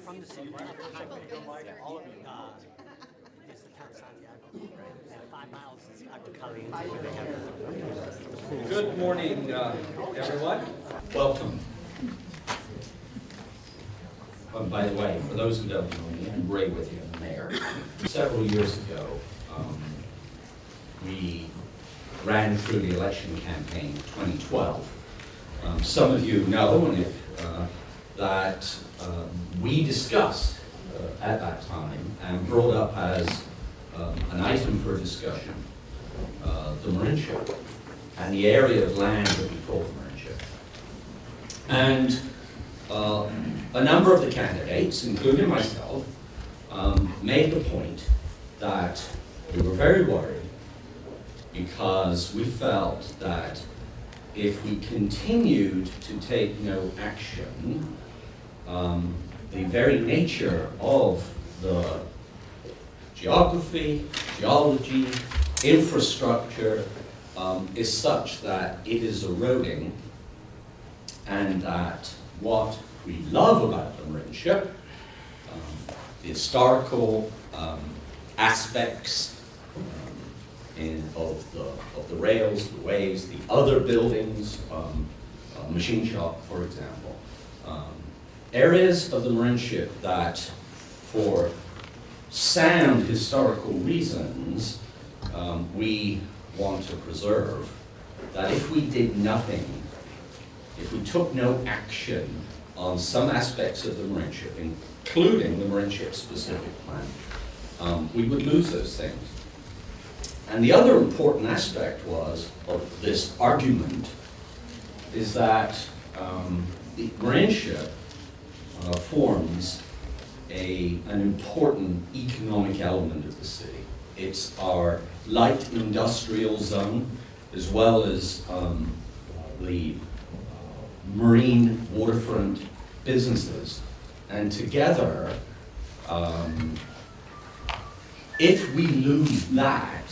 from the city, right up the highway. It's the Count Santiago, and 5 miles is Agua Caliente, where they have Good morning, everyone. Welcome. By the way, for those who don't know me, I'm Ray Witham, the mayor. Several years ago, we ran through the election campaign 2012. Some of you know that we discussed at that time and brought up as an item for discussion the Marinship and the area of land that we call the Marinship. And a number of the candidates, including myself, made the point that we were very worried because we felt that if we continued to take no action, the very nature of the geography, geology, infrastructure is such that it is eroding, and that what we love about the Marinship, the historical aspects of the rails, the ways, the other buildings, machine shop, for example, areas of the Marinship that, for sound historical reasons, we want to preserve, that if we did nothing, if we took no action on some aspects of the Marinship, including the Marinship specific plan, we would lose those things. And the other important aspect of this argument is that the Marinship forms an important economic element of the city. It's our light industrial zone, as well as the marine waterfront businesses. And together, if we lose that,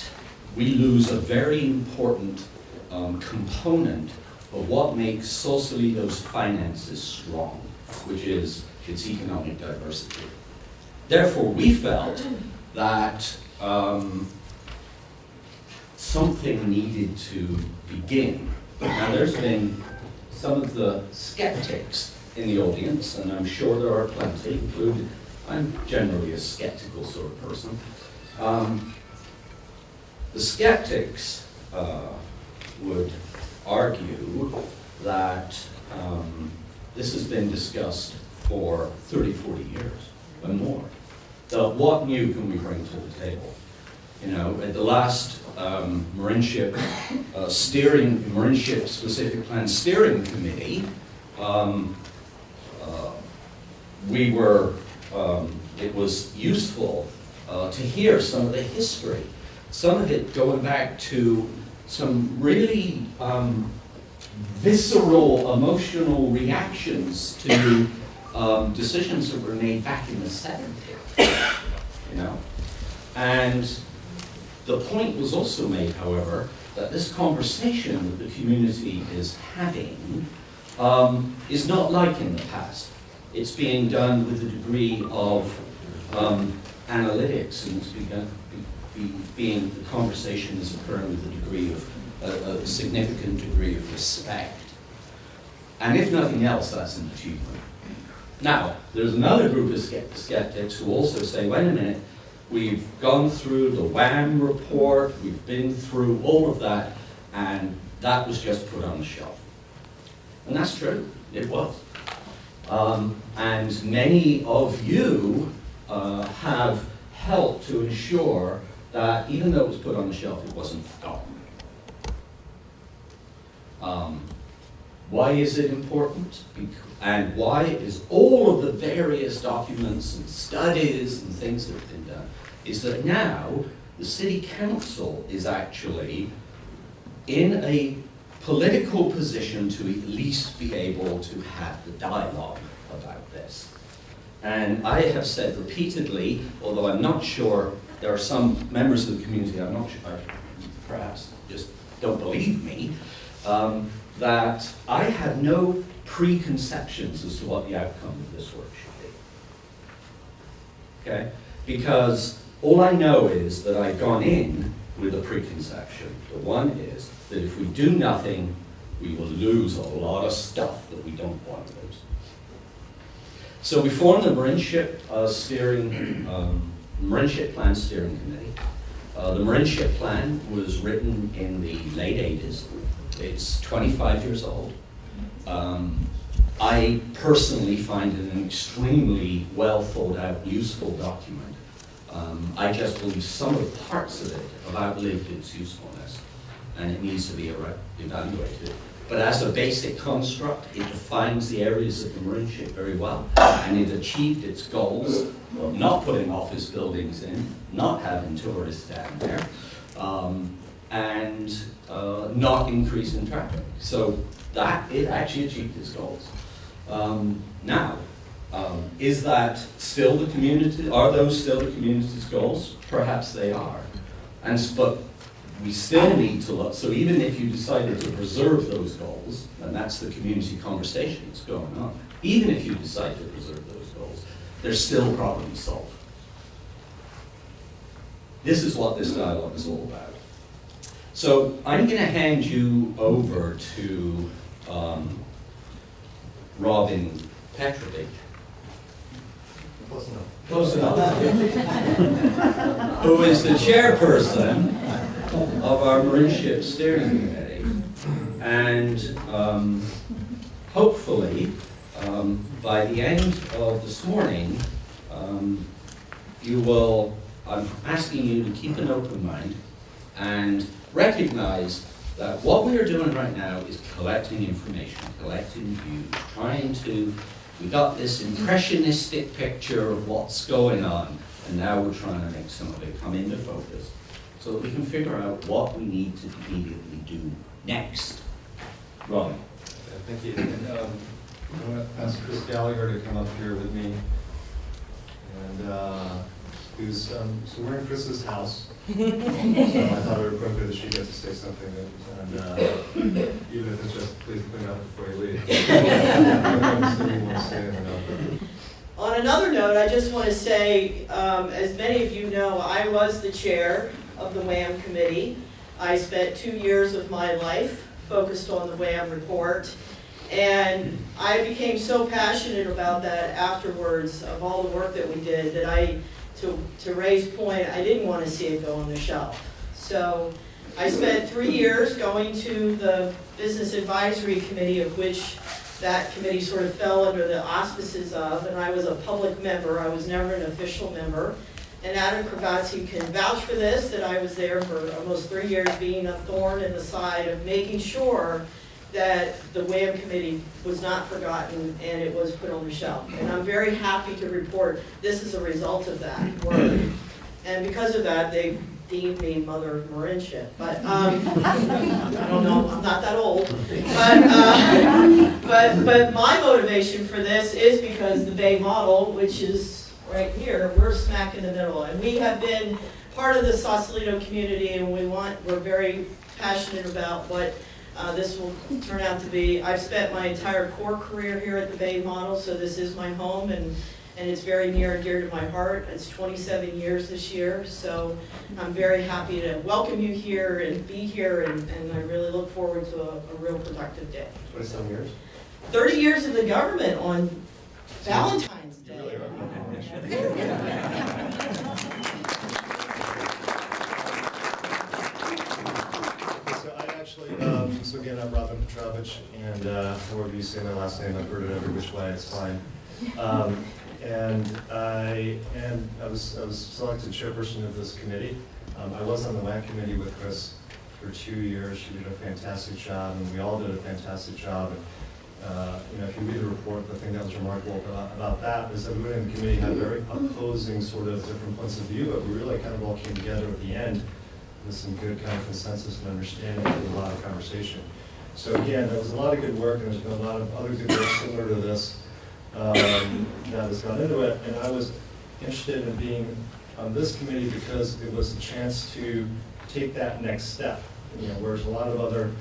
we lose a very important component of what makes Sausalito's finances strong, which is its economic diversity. Therefore, we felt that something needed to begin. Now, there's been some of the skeptics in the audience, and I'm sure there are plenty, including, I'm generally a skeptical sort of person. The skeptics would argue that this has been discussed for 30, 40 years and more. So what new can we bring to the table? You know, at the last Marinship Marinship Specific Plan Steering Committee, it was useful to hear some of the history, some of it going back to some really visceral, emotional reactions to decisions that were made back in the 70s, you know. And the point was also made, however, that this conversation that the community is having is not like in the past. It's being done with a degree of analytics, and the conversation is occurring with a degree of a significant degree of respect. And if nothing else, that's an achievement. Now, there's another group of skeptics who also say, wait a minute, we've gone through the WAM report, we've been through all of that, and that was just put on the shelf. And that's true, it was. And many of you have helped to ensure that even though it was put on the shelf, it wasn't forgotten. Why is it important? And why is all of the various documents and studies and things that have been done, is that now the City Council is actually in a political position to at least be able to have the dialogue about this. And I have said repeatedly, although I'm not sure, there are some members of the community, I'm not sure, perhaps just don't believe me, that I have no preconceptions as to what the outcome of this work should be. Okay? Because all I know is that I've gone in with a preconception. The one is that if we do nothing, we will lose a lot of stuff that we don't want to lose. So we formed the Marinship Marinship Plan Steering Committee. The Marinship Plan was written in the late 80s. It's 25 years old. I personally find it an extremely well thought out, useful document. I just believe some of the parts of it have outlived its usefulness, and it needs to be evaluated. But as a basic construct, it defines the areas of the Marinship very well, and it achieved its goals of not putting office buildings in, not having tourists down there, and not increasing traffic. So that it actually achieved its goals. Now, is that still the community? Are those still the community's goals? Perhaps they are. But we still need to look. So even if you decided to preserve those goals, and that's the community conversation that's going on, even if you decide to preserve those goals, there's still problems to solve. This is what this dialogue is all about. So I'm going to hand you over to Robin Petrovic. Close enough. Close enough. Who is the chairperson of our Marinship Steering Committee. And hopefully, by the end of this morning, I'm asking you to keep an open mind and recognize that what we are doing right now is collecting information, collecting views, we got this impressionistic picture of what's going on, and now we're trying to make some of it come into focus so that we can figure out what we need to immediately do next. Robin. Thank you. And, I'm going to ask Chris Gallagher to come up here with me. And so we're in Chris's house. So I thought it would appropriate that she gets to say something. And even if it's just, please clean up before you leave. On another note, I just want to say, as many of you know, I was the chair of the WHAM committee. I spent 2 years of my life focused on the WHAM report. And I became so passionate about that afterwards, of all the work that we did, that to Ray's point, I didn't want to see it go on the shelf. So I spent 3 years going to the Business Advisory Committee, of which that committee sort of fell under the auspices of, and I was a public member. I was never an official member. And Adam Kravazzi can vouch for this, that I was there for almost 3 years, being a thorn in the side of making sure that the WHAM committee was not forgotten and it was put on the shelf. And I'm very happy to report this is a result of that work. And because of that, they deemed me Mother of Marinship. But I don't know, I'm not that old. But my motivation for this is because the Bay model, which is right here, we're smack in the middle. And we have been part of the Sausalito community, and we're very passionate about what this will turn out to be. I've spent my entire core career here at the Bay Model, so this is my home, and it's very near and dear to my heart. It's 27 years this year, so I'm very happy to welcome you here and be here, and I really look forward to a real productive day. 27 years? 30 years in the government on Valentine's Day. You really are. So again, I'm Robin Petrovich, and however you say my last name, I've heard it every which way, it's fine. And I was selected chairperson of this committee. I was on the WHAM committee with Chris for 2 years. She did a fantastic job, and we all did a fantastic job. And, if you read the report, the thing that was remarkable about that is that everybody in the committee had very opposing sort of different points of view, but we really kind of all came together at the end with some good kind of consensus and understanding and a lot of conversation. So again, there was a lot of good work, and there's been a lot of other good work similar to this that has gone into it. And I was interested in being on this committee because it was a chance to take that next step. Whereas a lot of other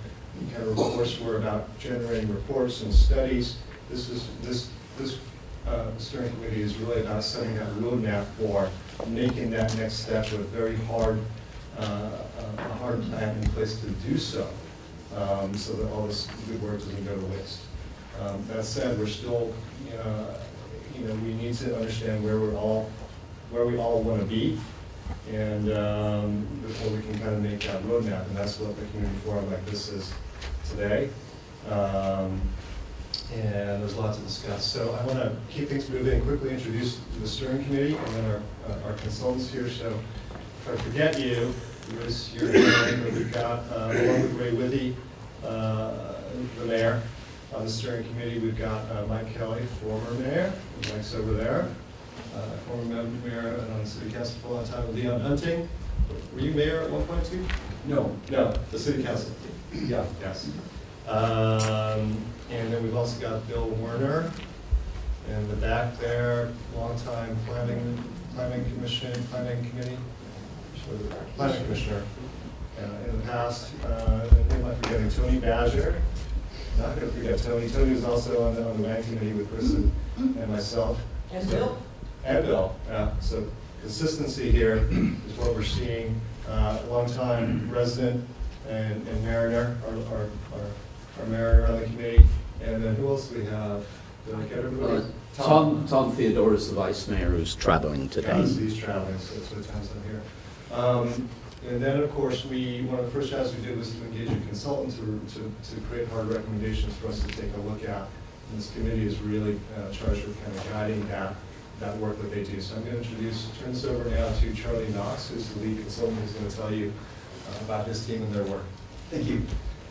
kind of reports were about generating reports and studies. This steering committee is really about setting that roadmap for making that next step with very hard, a hard plan in place to do so, so that all this good work doesn't go to waste. That said, we're still, we need to understand where we all want to be, and before we can kind of make that roadmap, and that's what the community forum like this is today. And there's lots to discuss. So I want to keep things moving and quickly introduce the steering committee and then our consultants here. So if I forget you, because you're here, we've got, along with Ray Withy, the mayor, on the steering committee, we've got Mike Kelly, former mayor. Mike's over there. Former mayor on the city council for a long time. Leon Hunting. Were you mayor at one point too? No, the city council. Yeah, yes. And then we've also got Bill Werner in the back there, longtime planning commissioner in the past. And am I forgetting Tony Badger? Not going to forget Tony. Tony was also on the WAN committee with Chris and myself. And Bill? And Bill, yeah. So consistency here is what we're seeing. Longtime resident and Mariner, our Mariner on the committee. And then who else do we have? Did I get everybody? Tom Theodore is the vice mayor who's traveling today. He's traveling, so that's what Tom's not here. And then, of course, one of the first jobs we did was to engage a consultant to create hard recommendations for us to take a look at. And this committee is really charged with kind of guiding that work that they do. So I'm going to turn this over now to Charlie Knox, who's the lead consultant, who's going to tell you about his team and their work. Thank you.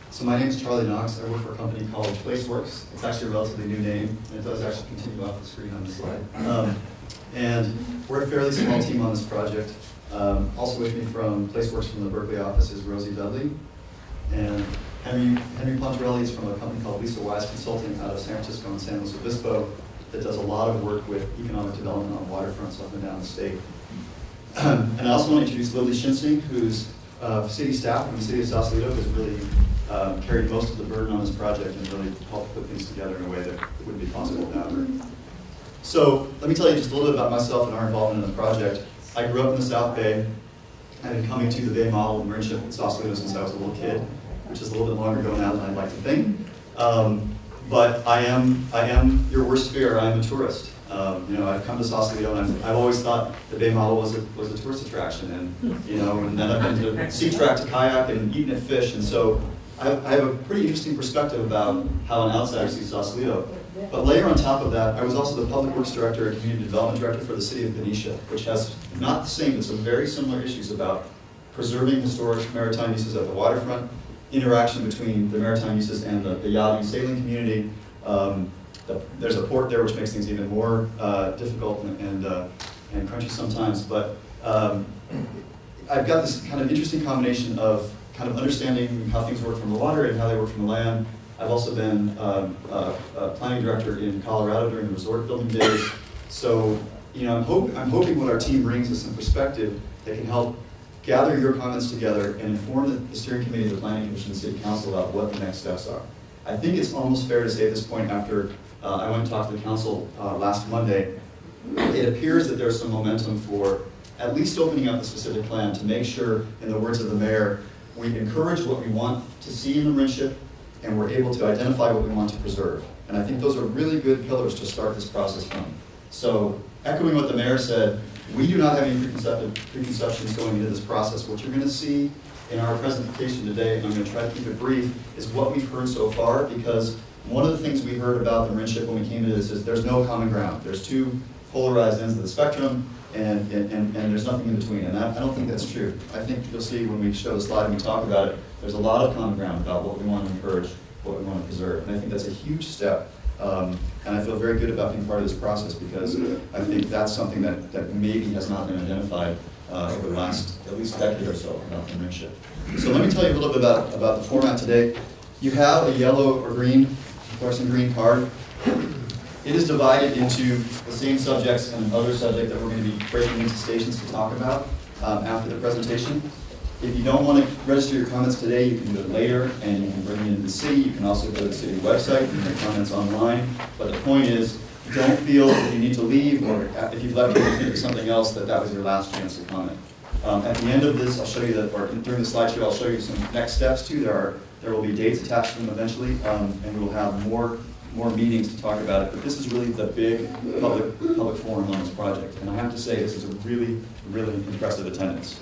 So my name is Charlie Knox. I work for a company called PlaceWorks. It's actually a relatively new name, and it does actually continue off the screen on the slide. And we're a fairly small team on this project. Also with me from PlaceWorks from the Berkeley office is Rosie Dudley. And Henry Pontarelli is from a company called Lisa Wise Consulting out of San Francisco and San Luis Obispo that does a lot of work with economic development on waterfronts up and down the state. And I also want to introduce Lily Shinsing, who's city staff from the city of Sausalito, who's really carried most of the burden on this project and really helped put things together in a way that wouldn't be possible without her. So let me tell you just a little bit about myself and our involvement in the project. I grew up in the South Bay. I've been coming to the Bay Model and Marinship in Sausalito since I was a little kid, which is a little bit longer ago now than I'd like to think. But I am your worst fear. I am a tourist. I've come to Sausalito and I've always thought the Bay Model was a tourist attraction, and then I've been to Sea Track to kayak and eaten at fish, and so I have a pretty interesting perspective about how an outsider sees Sausalito. But layer on top of that, I was also the Public Works Director and Community Development Director for the City of Benicia, which has not the same, but some very similar issues about preserving historic maritime uses at the waterfront, interaction between the maritime uses and the yachting sailing community. There's a port there which makes things even more difficult and crunchy sometimes. But I've got this kind of interesting combination of kind of understanding how things work from the water and how they work from the land. I've also been a planning director in Colorado during the resort building days. So, I'm hoping what our team brings is some perspective that can help gather your comments together and inform the steering committee, the planning commission, and city council about what the next steps are. I think it's almost fair to say at this point, after I went and talked to the council last Monday, it appears that there's some momentum for at least opening up the specific plan to make sure, in the words of the mayor, we encourage what we want to see in the Marinship, and we're able to identify what we want to preserve. And I think those are really good pillars to start this process from. So, echoing what the mayor said, we do not have any preconceptions going into this process. What you're going to see in our presentation today, and I'm going to try to keep it brief, is what we've heard so far, because one of the things we heard about the Marinship when we came into this is there's no common ground. There's two polarized ends of the spectrum, and there's nothing in between. And I don't think that's true. I think you'll see when we show the slide and we talk about it, there's a lot of common ground about what we want to encourage, what we want to preserve. And I think that's a huge step. And I feel very good about being part of this process because I think that's something that maybe has not been identified over the last at least decade or so about the Marinship. So let me tell you a little bit about the format today. You have a yellow or green, fluorescent green card. It is divided into the same subjects and another subject that we're going to be breaking into stations to talk about after the presentation. If you don't want to register your comments today, you can do it later, and you can bring it into the city. You can also go to the city website and make comments online. But the point is, don't feel that you need to leave, or if you've left and think of something else, that was your last chance to comment. At the end of this, I'll show you that, or during the slideshow, I'll show you some next steps too. There will be dates attached to them eventually, and we will have more meetings to talk about it. But this is really the big public forum on this project. And I have to say, this is a really, really impressive attendance.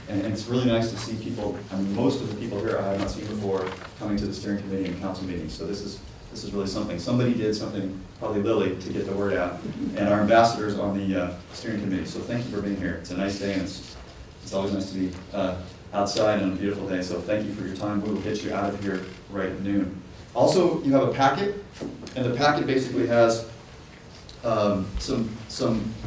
And it's really nice to see people, I mean, most of the people here I have not seen before, coming to the steering committee and council meetings. So this is really something. Somebody did something, probably Lily, to get the word out. And our ambassadors on the steering committee. So thank you for being here. It's a nice day, and it's always nice to be outside on a beautiful day. So thank you for your time. We will get you out of here right at noon. Also, you have a packet, and the packet basically has some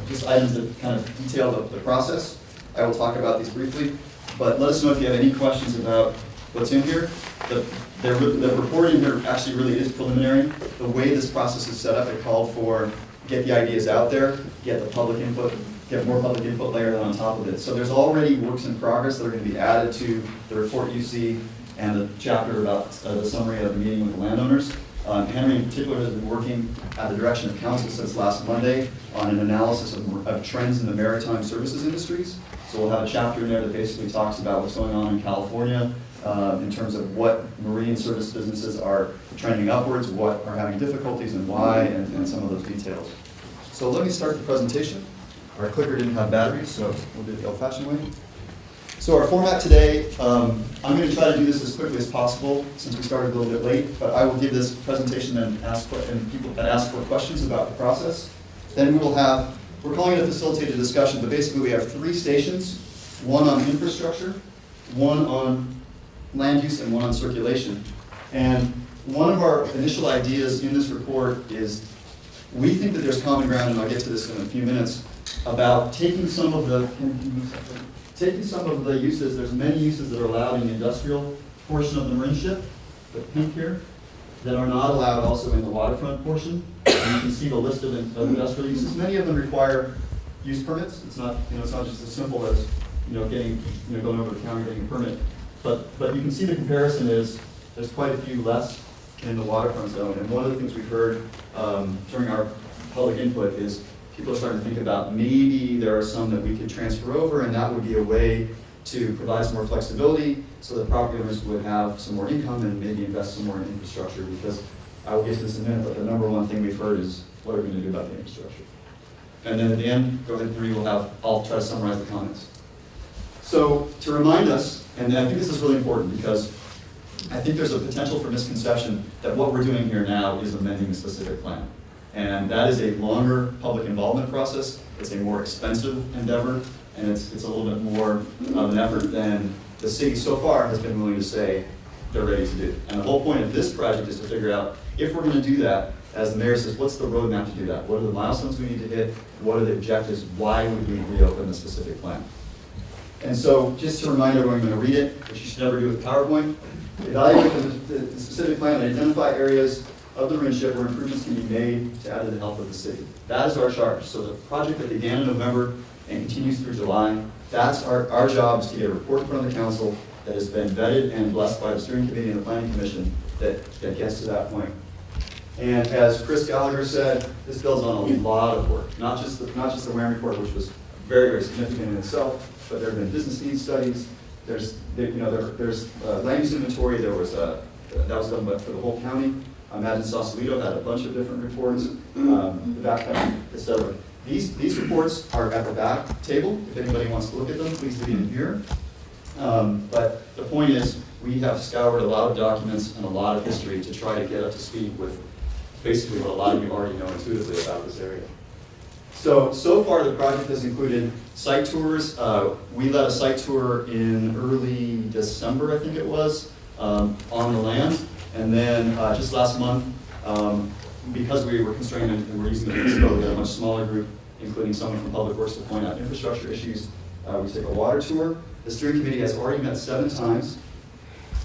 just items that kind of detail the process. I will talk about these briefly, but let us know if you have any questions about what's in here. The report in here actually really is preliminary. The way this process is set up, it called for get the ideas out there, get the public input, get more public input layered on top of it. So there's already works in progress that are going to be added to the report you see and the chapter about the summary of the meeting with the landowners. Henry in particular has been working at the direction of council since last Monday on an analysis of trends in the maritime services industries. So we'll have a chapter in there that basically talks about what's going on in California in terms of what marine service businesses are trending upwards, what are having difficulties and why, and some of those details. So let me start the presentation. Our clicker didn't have batteries, so we'll do it the old-fashioned way. So our format today, I'm going to try to do this as quickly as possible since we started a little bit late, but I will give this presentation and people can ask for questions about the process. Then we will have, we're calling it a facilitated discussion, but basically we have 3 stations, one on infrastructure, one on land use, and one on circulation. And one of our initial ideas in this report is we think that there's common ground, and I'll get to this in a few minutes, about taking some of the uses. There's many uses that are allowed in the industrial portion of the marine ship, the pink here, that are not allowed also in the waterfront portion. And you can see the list of industrial uses. Many of them require use permits. It's not, it's not just as simple as, going over the counter getting a permit. But you can see the comparison is there's quite a few less in the waterfront zone. And one of the things we've heard during our public input is people are starting to think about maybe there are some that we could transfer over, and that would be a way to provide some more flexibility so that property owners would have some more income and maybe invest some more in infrastructure. Because I will get to this in a minute, but the number one thing we've heard is what are we going to do about the infrastructure? And then at the end, go ahead, Henry, I'll try to summarize the comments. So to remind us, and I think this is really important because I think there's a potential for misconception that what we're doing here now is amending a specific plan. And that is a longer public involvement process. It's a more expensive endeavor, and it's a little bit more of an effort than the city so far has been willing to say they're ready to do. And the whole point of this project is to figure out, if we're going to do that, as the mayor says, what's the roadmap to do that? What are the milestones we need to hit? What are the objectives? Why would we reopen the specific plan? And so, just to remind everyone, I'm going to read it, which you should never do with PowerPoint. Evaluate the specific plan and identify areas of the marine ship where improvements can be made to add to the health of the city. That is our charge. So the project that began in November and continues through July, that's our job, is to get a report in front of the council that has been vetted and blessed by the steering committee and the planning commission that gets to that point. And as Chris Gallagher said, this builds on a lot of work, not just the WHAM report, which was very, very significant in itself, but there have been business needs studies. There's land use inventory. That was done for the whole county. I imagine Sausalito had a bunch of different reports, the background, etc. These reports are at the back table. If anybody wants to look at them, please leave them here. But the point is, we have scoured a lot of documents and a lot of history to try to get up to speed with basically what a lot of you already know intuitively about this area. So far the project has included site tours. We led a site tour in early December, I think it was, on the land. And then just last month, because we were constrained and we're using the FISCO, we had a much smaller group, including someone from Public Works to point out infrastructure issues. We took a water tour. The steering committee has already met 7 times.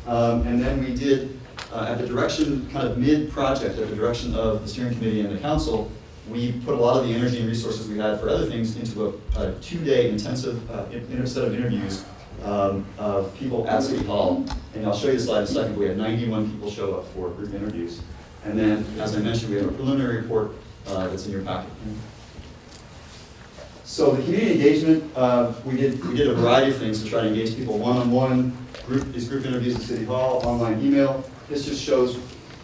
And then we did, at the direction, kind of mid-project, at the direction of the steering committee and the council, we put a lot of the energy and resources we had for other things into a 2-day intensive set of interviews of people at City Hall. And I'll show you the slide in a second, but we had 91 people show up for group interviews. And then, as I mentioned, we have a preliminary report that's in your packet. So the community engagement, we did a variety of things to try to engage people one-on-one, these group interviews at City Hall, online email. This just shows,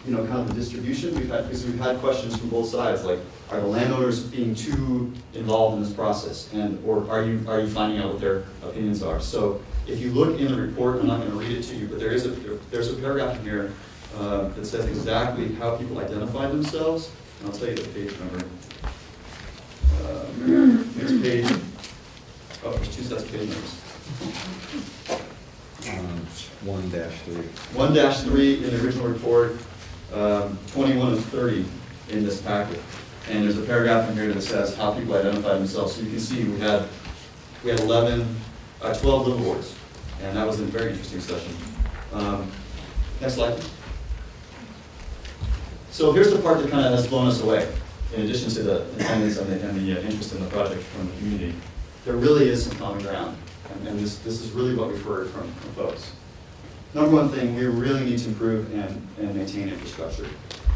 kind of the distribution we've had, because we've had questions from both sides, like, are the landowners being too involved in this process, or are you finding out what their opinions are? So if you look in the report, I'm not going to read it to you, but there's a paragraph in here that says exactly how people identify themselves, and I'll tell you the page number. Next page. Oh, there's two sets of page numbers. 1-3. 1-3 in the original report, 21 and 30 in this packet. And there's a paragraph in here that says how people identify themselves. So you can see we had 12 little boards, and that was a very interesting session. Next slide. So here's the part that kind of has blown us away. In addition to the attendance and the interest in the project from the community, there really is some common ground. And this is really what we've heard from folks. Number one thing, we really need to improve and maintain infrastructure.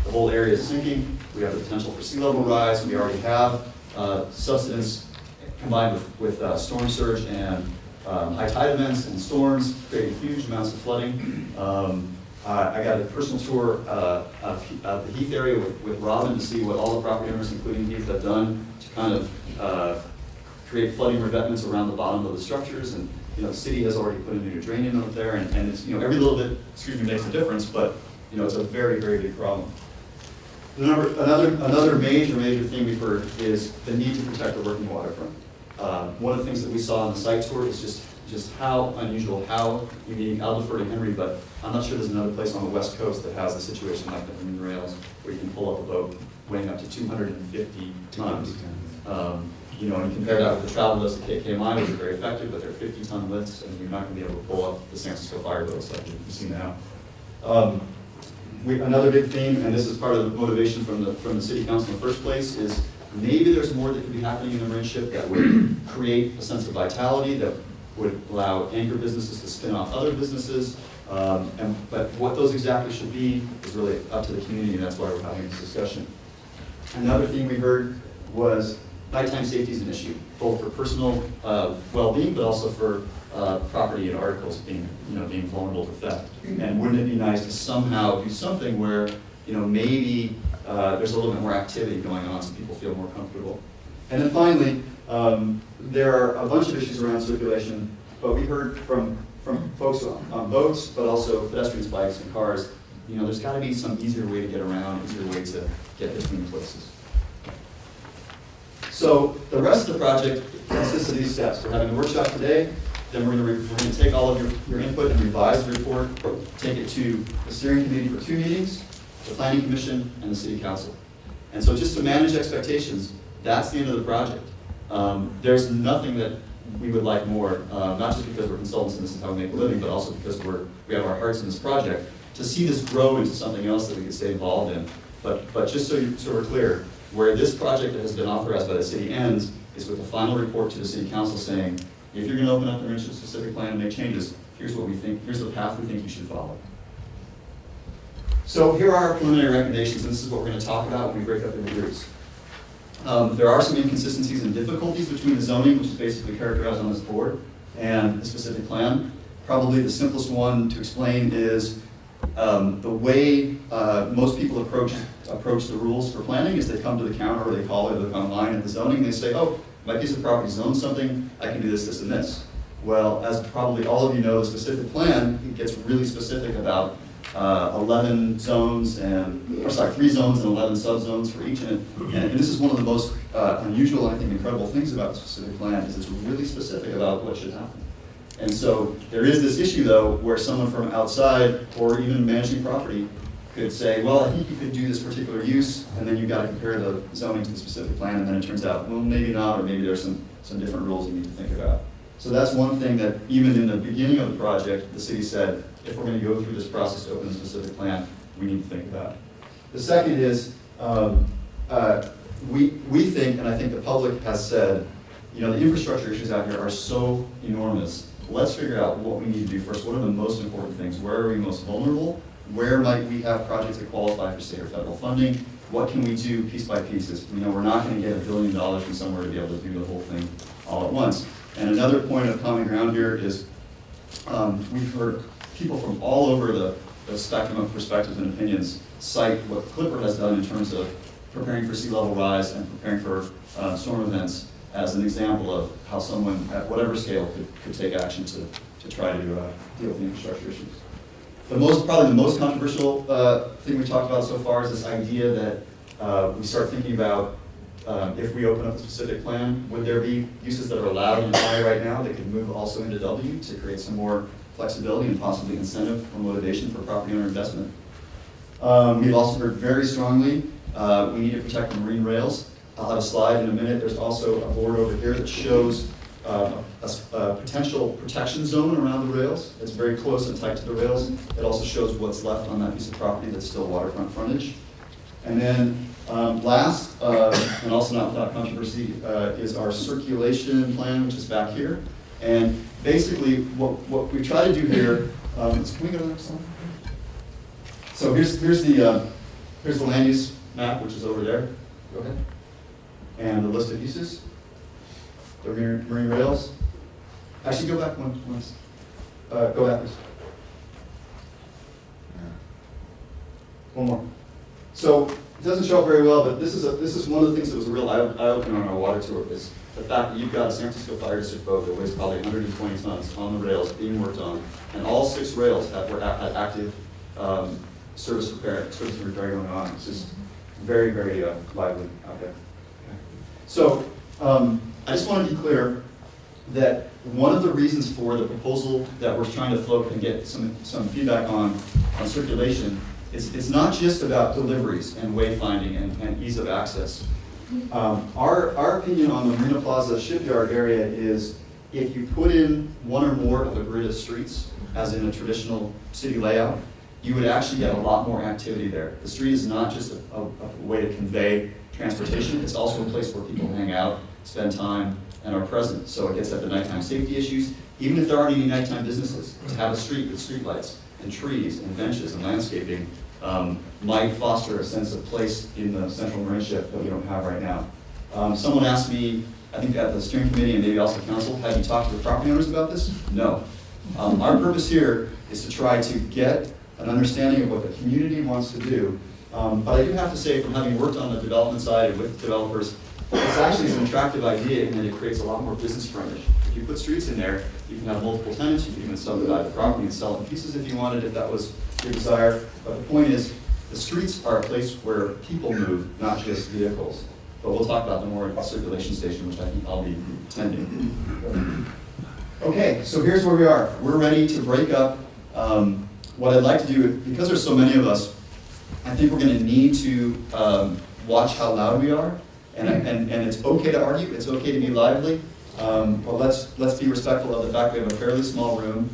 The whole area is sinking. We have the potential for sea level rise. We already have subsidence combined with storm surge and high tide events and storms, creating huge amounts of flooding. I got a personal tour of the Heath area with Robin to see what all the property owners, including Heath, have done to kind of create flooding revetments around the bottom of the structures. And the city has already put a new drain in up there, and it's every little bit, makes a difference, but it's a very, very big problem. Another major thing we've heard is the need to protect the working waterfront. One of the things that we saw on the site tour is just how unusual, how unique. I'll defer to Henry, but I'm not sure there's another place on the West Coast that has a situation like the Marine Rails, where you can pull up a boat weighing up to 250 tons. And you compare that with the travel lifts at KKMI, which are very effective, but they're 50-ton lifts, and you're not going to be able to pull up the San Francisco fire boats like you see now. Another big theme, and this is part of the motivation from the city council in the first place, is maybe there's more that could be happening in the Marinship that would create a sense of vitality, that would allow anchor businesses to spin off other businesses. But what those exactly should be is really up to the community, and that's why we're having this discussion. Another thing we heard was nighttime safety is an issue, both for personal well-being, but also for property and articles being vulnerable to theft. And wouldn't it be nice to somehow do something where maybe there's a little bit more activity going on so people feel more comfortable. And then finally, there are a bunch of issues around circulation, but we heard from folks on boats, but also pedestrians, bikes, and cars. There's got to be some easier way to get around, easier way to get between places. So the rest of the project consists of these steps. We're having a workshop today. Then we're going to take all of your input and revise the report, take it to the steering committee for 2 meetings, the planning commission, and the city council. And so just to manage expectations, that's the end of the project. There's nothing that we would like more, not just because we're consultants and this is how we make a living, but also because we have our hearts in this project, to see this grow into something else that we could stay involved in. But just so we're clear, where this project that has been authorized by the city ends is with the final report to the city council saying, if you're going to open up the Marinship specific plan and make changes, here's what we think, here's the path we think you should follow. So here are our preliminary recommendations, and this is what we're going to talk about when we break up into groups. There are some inconsistencies and difficulties between the zoning, which is basically characterized on this board, and the specific plan. Probably the simplest one to explain is the way most people approach the rules for planning is they come to the counter, or they call it, or they come online at the zoning, and they say, oh, my piece of property zones something, I can do this, this, and this. Well, as probably all of you know, the specific plan, it gets really specific about 11 zones and, 3 zones and 11 subzones for each. And this is one of the most unusual and I think incredible things about the specific plan is it's really specific about what should happen. And so there is this issue though where someone from outside or even managing property could say, well, I think you could do this particular use, and then you've got to compare the zoning to the specific plan, and then it turns out, well, maybe not, or maybe there's some different rules you need to think about. So that's one thing that even in the beginning of the project, the city said, if we're going to go through this process to open a specific plan, we need to think about. The second is, we think, and I think the public has said, the infrastructure issues out here are so enormous let's figure out what we need to do first. What are the most important things? Where are we most vulnerable? Where might we have projects that qualify for state or federal funding? What can we do piece by piece? We're not going to get $1 billion from somewhere to be able to do the whole thing all at once. And another point of common ground here is we've heard people from all over the spectrum of perspectives and opinions cite what Clipper has done in terms of preparing for sea level rise and preparing for storm events as an example of how someone at whatever scale could take action to try to deal with the infrastructure issues. Probably the most controversial thing we talked about so far is this idea that we start thinking about if we open up a specific plan, would there be uses that are allowed in I right now that could move also into W to create some more flexibility and possibly incentive or motivation for property owner investment. We've also heard very strongly we need to protect the marine rails. I'll have a slide in a minute. There's also a board over here that shows a potential protection zone around the rails. It's very close and tight to the rails. It also shows what's left on that piece of property that's still waterfront frontage. And then last, and also not without controversy, is our circulation plan, which is back here. And basically, what we try to do here, can we go to the next slide? So here's the land use map, which is over there. Go ahead. And the list of uses. The marine rails. Actually, go back once. Go back, please. One more. So it doesn't show up very well, but this is one of the things that was a real eye-opener on our water tour is the fact that you've got a San Francisco Fire District boat that weighs probably 120 tons on the rails being worked on, and all 6 rails had active service and repair going on. It's just very, very lively out there. Okay. So I just want to be clear that one of the reasons for the proposal that we're trying to float and get some feedback on circulation is it's not just about deliveries and wayfinding and ease of access. Our opinion on the Marina Plaza shipyard area is if you put in one or more of a grid of streets, as in a traditional city layout, you would actually get a lot more activity there. The street is not just a way to convey transportation, it's also a place where people hang out, spend time, and are present. So it gets at the nighttime safety issues. Even if there aren't any nighttime businesses, to have a street with streetlights and trees and benches and landscaping might foster a sense of place in the central Marin Ship that we don't have right now. Someone asked me, I think at the steering committee and maybe also council, have you talked to the property owners about this? No. Our purpose here is to try to get an understanding of what the community wants to do. But I do have to say, from having worked on the development side with developers, it's actually an attractive idea in that it creates a lot more business frontage. If you put streets in there, you can have multiple tenants, you can even subdivide the property and sell it in pieces if you wanted, if that was your desire. But the point is, the streets are a place where people move, not just vehicles. But we'll talk about them more at the circulation station, which I think I'll be attending. Okay, so here's where we are. We're ready to break up. What I'd like to do, because there's so many of us, I think we're going to need to watch how loud we are. And it's okay to argue, it's okay to be lively, but let's be respectful of the fact we have a fairly small room.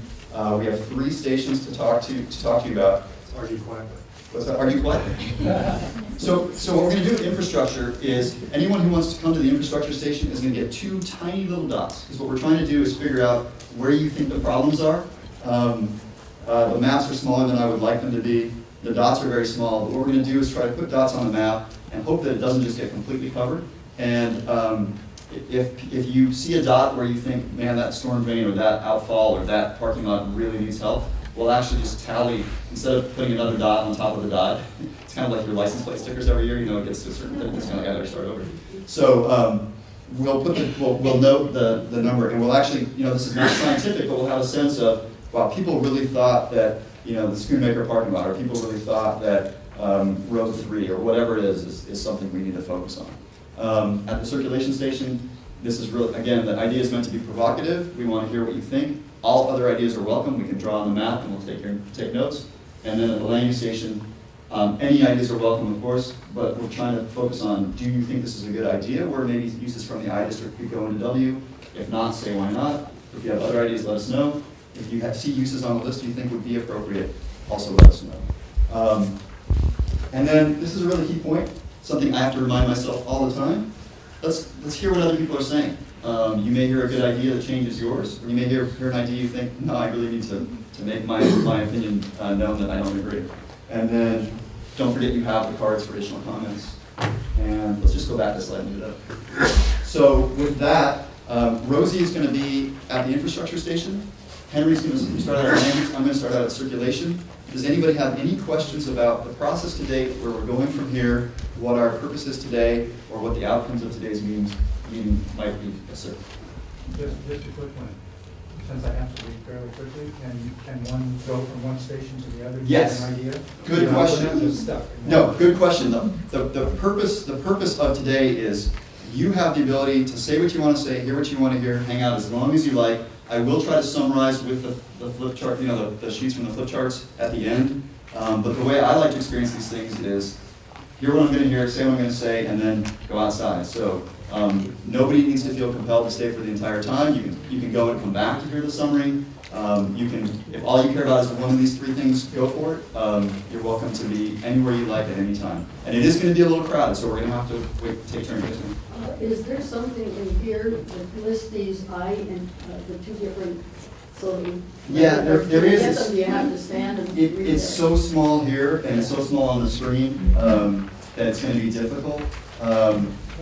We have 3 stations to talk to you about. Let's argue quietly. What's that? Argue quietly. So what we're going to do with infrastructure is anyone who wants to come to the infrastructure station is going to get 2 tiny little dots. Because what we're trying to do is figure out where you think the problems are. The maps are smaller than I would like them to be. The dots are very small. But what we're going to do is try to put dots on the map and hope that it doesn't just get completely covered. And if you see a dot where you think, man, that storm drain or that outfall or that parking lot really needs help, we'll actually just tally, instead of putting another dot on top of the dot, it's kind of like your license plate stickers every year, it gets to a certain thing, it's kind of like, I better start over. So we'll note the number, and we'll actually, this is not scientific, but we'll have a sense of, wow, people really thought that, the Schoonmaker parking lot, or people really thought that row 3 or whatever it is something we need to focus on. At the circulation station, this is really, again, the idea is meant to be provocative. We want to hear what you think. All other ideas are welcome. We can draw on the map and we'll take notes. And then at the land use station, any ideas are welcome, of course, but we're trying to focus on, do you think this is a good idea? Where maybe uses from the I district could go into W? If not, say why not. If you have other ideas, let us know. If you see uses on the list you think would be appropriate, also let us know. And then, this is a really key point, something I have to remind myself all the time. let's hear what other people are saying. You may hear a good idea that changes yours, or you may hear an idea you think, no, I really need to make my opinion known that I don't agree. And then don't forget you have the cards for additional comments. And let's just go back to slide and do that. So with that, Rosie is going to be at the infrastructure station. Henry's going to start out at land. I'm going to start out at circulation. Does anybody have any questions about the process to date, where we're going from here, what our purpose is today, or what the outcomes of today's meeting might be? Yes, sir. Just a quick one. Since I have to leave fairly quickly, can one go from one station to the other? Yes. Get an idea? Good question. We're not just stuck. No, good question though. The purpose of today is you have the ability to say what you want to say, hear what you want to hear, hang out as long as you like. I will try to summarize with the flip chart, the sheets from the flip charts at the end. But the way I like to experience these things is hear what I'm going to hear, say what I'm going to say, and then go outside. So nobody needs to feel compelled to stay for the entire time. You can go and come back to hear the summary. You can, if all you care about is one of these three things, go for it. You're welcome to be anywhere you like at any time. And it is going to be a little crowded, so we're going to have to take turns. Is there something in here that lists these and the two different, so yeah, there is. You have to stand and read It's it. so small here, and it's so small on the screen, that it's going to be difficult.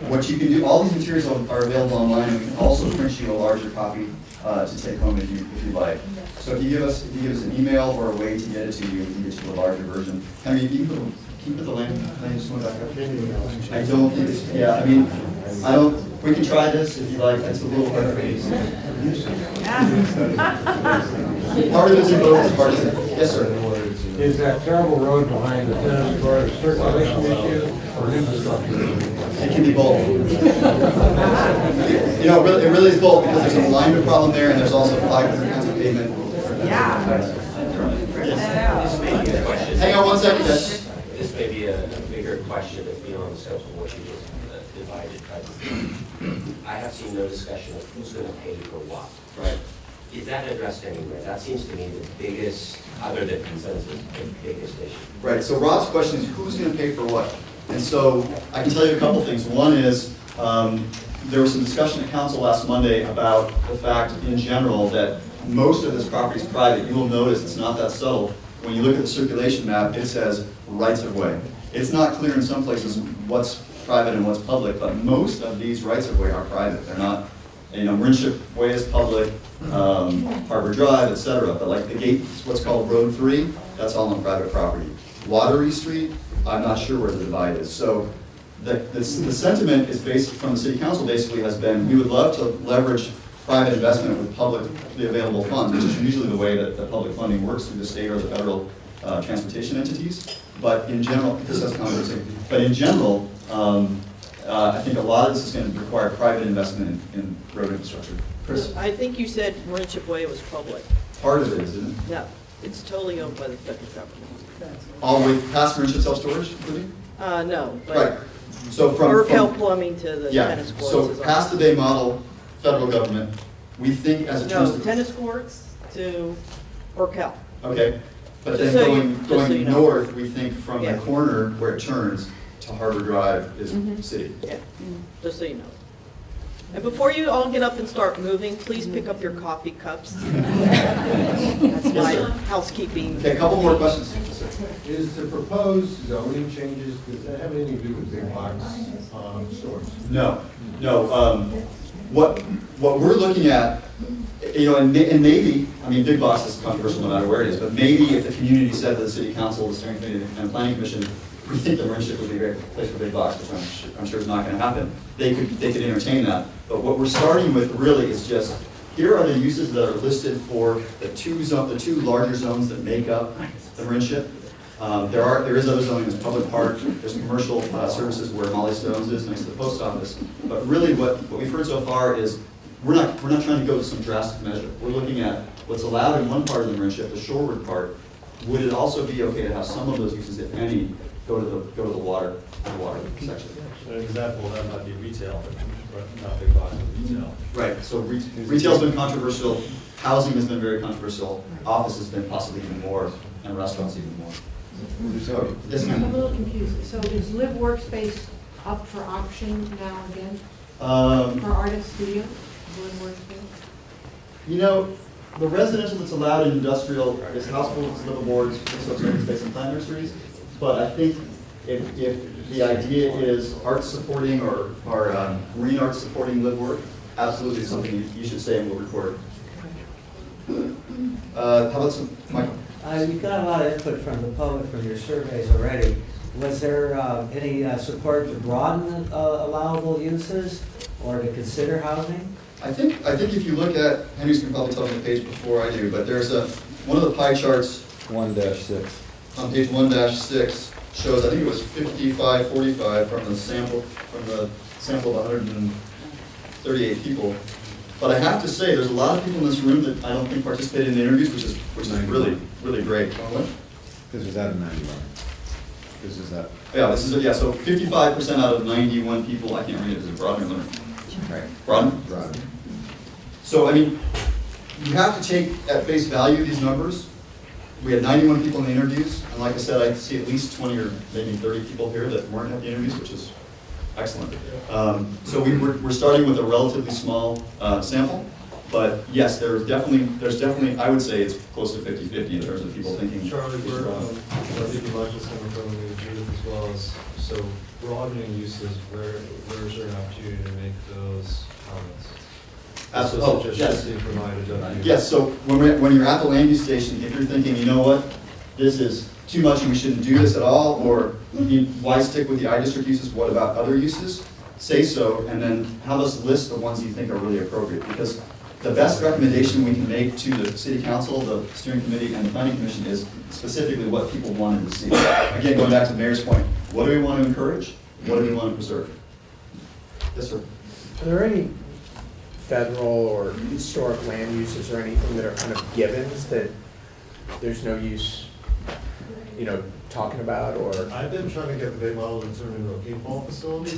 What you can do, all these materials are available online, and we can also print you a larger copy to take home if you like. So if you give us an email or a way to get it to you, we can get you a larger version. Henry, can you put the land just one back up? I don't think it's, yeah, I mean, we can try this if you like. It's a little hard. Part of it's in both, part of it. Yes, sir. Is that terrible road behind the tennis court a circulation issue or infrastructure? It can be both. It really is both, because there's an alignment problem there, and there's also 5 different kinds of pavement. Hang on one second. Yes. This may be a bigger question beyond the scope of what you just divided, but I have seen no discussion of who's going to pay for what. Right. Is that addressed anywhere? That seems to me the biggest, other than consensus, the biggest issue. Right, so Rob's question is who's going to pay for what? And so I can tell you a couple things. One is there was some discussion at council last Monday about the fact in general that most of this property is private. You will notice it's not that subtle. When you look at the circulation map, it says rights of way. It's not clear in some places what's private and what's public, but most of these rights of way are private. They're not, Marinship Way is public, Harbor Drive, etc. But like the gate, what's called Road 3, that's all on private property. Watery Street, I'm not sure where the divide is. So the sentiment is based from the city council basically has been, we would love to leverage private investment with publicly available funds, which is usually the way that the public funding works through the state or the federal transportation entities. But in general, this has controversy. But in general, I think a lot of this is going to require private investment in road infrastructure. Chris? I think you said Marinship Way was public. Part of it is, isn't it? No, it's totally owned by the federal government. All the way past Marinship self-storage, including? No, Right. but So Urkel Plumbing to the yeah, tennis courts so is on. past the Bay Model, federal government, we think as it turns No, to... tennis courts to Urkel. Okay, but then Just so you going know. north, we think from the Yeah. corner where it turns to Harbor Drive is city. Yeah, just so you know. And before you all get up and start moving, please pick up your coffee cups. That's Yes, my sir. housekeeping. Okay, a couple more questions. Yes, sir. Is the proposed zoning changes, does that have anything to do with big box stores? No. What we're looking at, and maybe, I mean, big box is controversial no matter where it is, but maybe if the community said to the city council, the steering committee, and planning commission, we think that Marinship would be a great place for big box, which I'm sure is not going to happen. They could entertain that. But what we're starting with really is just, here are the uses that are listed for the two larger zones that make up the Marinship. There is other zoning, there's public park, there's commercial services where Molly Stone's is next to the post office. But really what we've heard so far is we're not trying to go to some drastic measure. We're looking at what's allowed in one part of the Marinship, the shoreward part. Would it also be okay to have some of those uses, if any, go to the water section? An example of that might be retail, but not big box retail. Right, so retail's been controversial, housing has been very controversial, office has been possibly even more, and restaurants even more. So, yes, I'm a ma'am. little confused. So is Live Workspace up for option now again? For artist studio, Woodward Studio? You know, the residential that's allowed in industrial is households, living boards, open space, and plant nurseries. But I think if the idea is art supporting or green art supporting live work, absolutely something you should say and we'll record. How about some, Michael? You got a lot of input from the public from your surveys already. Was there any support to broaden allowable uses or to consider housing? I think if you look at, Henry's can probably tell me the page before I do, but there's one of the pie charts 1-6. on page 1-6 shows, I think it was 55-45 from the sample of 138 people. But I have to say, there's a lot of people in this room that I don't think participated in the interviews, which is really, really great. This is out of 91. This is that. Yeah, so 55% out of 91 people, I can't read it, is it Broadman or Leonard? Right. Broadman? So, I mean, you have to take at face value these numbers. We had 91 people in the interviews, and like I said, I see at least 20 or maybe 30 people here that weren't at the interviews, which is excellent. So we're starting with a relatively small sample, but yes, there's definitely, I would say it's close to 50-50 in terms of people thinking. Charlie, I think you like this coming from Judith as well as, so broadening uses, where's there an opportunity to make those comments? Absolutely. So Yes. being provided of you. Yes, so when you're at the land use station, if you're thinking, you know what, this is too much and we shouldn't do this at all, or why stick with the I-district uses, what about other uses? Say so, and then have us list the ones you think are really appropriate, because the best recommendation we can make to the city council, the steering committee, and the planning commission is specifically what people wanted to see. Again, going back to the mayor's point, what do we want to encourage? What do we want to preserve? Yes, sir. Are there any federal or historic land uses or anything that are kind of givens that there's no use, talking about, or? I've been trying to get the Bay Model to turn into a paintball facility.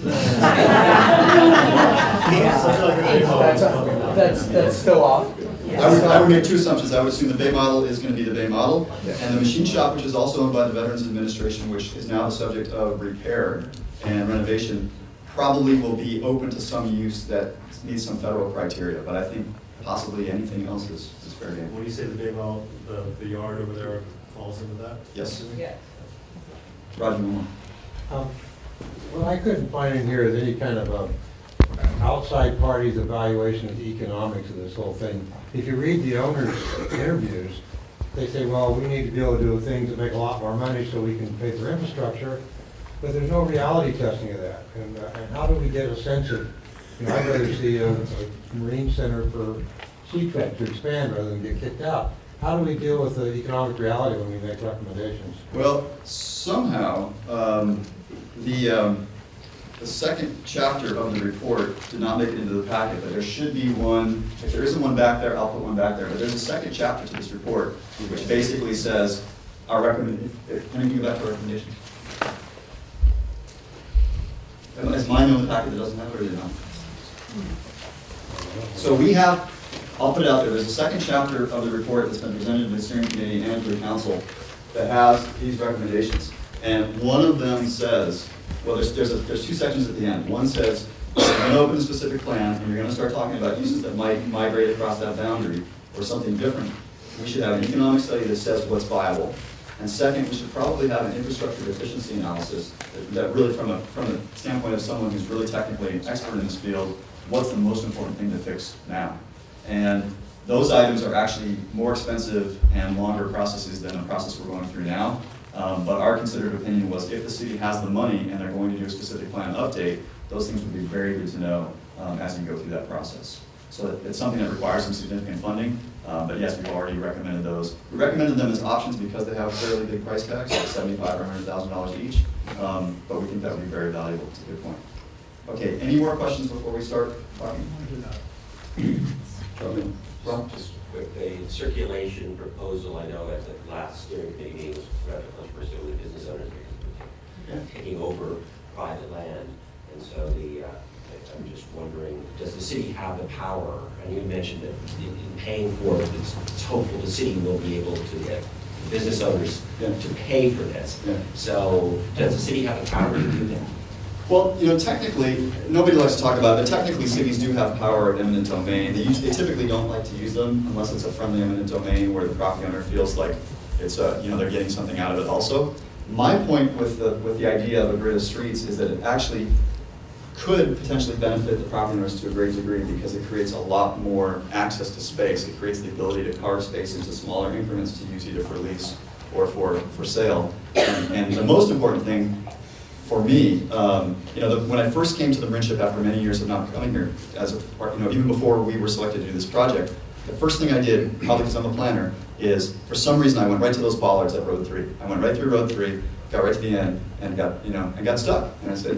That's still off. I would make two assumptions. I would assume the Bay Model is going to be the Bay Model, and the machine shop, which is also owned by the Veterans Administration, which is now the subject of repair and renovation, probably will be open to some use that needs some federal criteria, but I think possibly anything else is fair game. When you say the Bay Model, the yard over there falls into that? Yes. Yeah. Roger Moore. What I couldn't find in here is any kind of outside parties evaluation of the economics of this whole thing. If you read the owners' interviews, they say, well, we need to be able to do things that make a lot more money so we can pay for infrastructure, but there's no reality testing of that. And how do we get a sense of, I'd rather see a marine center for Seatrek to expand rather than get kicked out. How do we deal with the economic reality when we make recommendations? Well, somehow, the second chapter of the report did not make it into the packet, but there should be one. If there isn't one back there, I'll put one back there. But there's a second chapter to this report, which basically says our recommendation. Can you go back to our recommendation? Is mine in the packet that doesn't have it, or is it not? So we have, I'll put it out there, there's a second chapter of the report that's been presented to the steering committee and to the council that has these recommendations. And one of them says, well, there's two sections at the end. One says, you're going to open a specific plan and you're going to start talking about uses that might migrate across that boundary or something different. We should have an economic study that says what's viable. And second, we should probably have an infrastructure efficiency analysis that really, from the standpoint of someone who's really technically an expert in this field, what's the most important thing to fix now? And those items are actually more expensive and longer processes than the process we're going through now. But our considered opinion was if the city has the money and they're going to do a specific plan update, those things would be very good to know as you go through that process. So it's something that requires some significant funding, but yes, we've already recommended those. We recommended them as options because they have fairly big price tags, like $75,000 or $100,000 each, but we think that would be very valuable. It's a good point. Okay, any more questions before we start talking? Well, just quick, the circulation proposal, I know at the last steering committee meeting was rather controversial with business owners because we're taking over private land. And so I'm just wondering, does the city have the power? And you mentioned that in paying for it, it's hopeful the city will be able to get business owners to pay for this. So does the city have the power to do that? Well, technically, nobody likes to talk about it, but technically cities do have power of eminent domain. They typically don't like to use them unless it's a friendly eminent domain where the property owner feels like it's they're getting something out of it also. My point with the idea of a grid of streets is that it actually could potentially benefit the property owners to a great degree because it creates a lot more access to space. It creates the ability to carve space into smaller increments to use either for lease or for sale. And the most important thing for me, when I first came to the Marinship after many years of not coming here, as a part, even before we were selected to do this project, the first thing I did, probably because I'm a planner, is for some reason I went right to those bollards at Road 3. I went right through Road 3, got right to the end, and got stuck. And I said,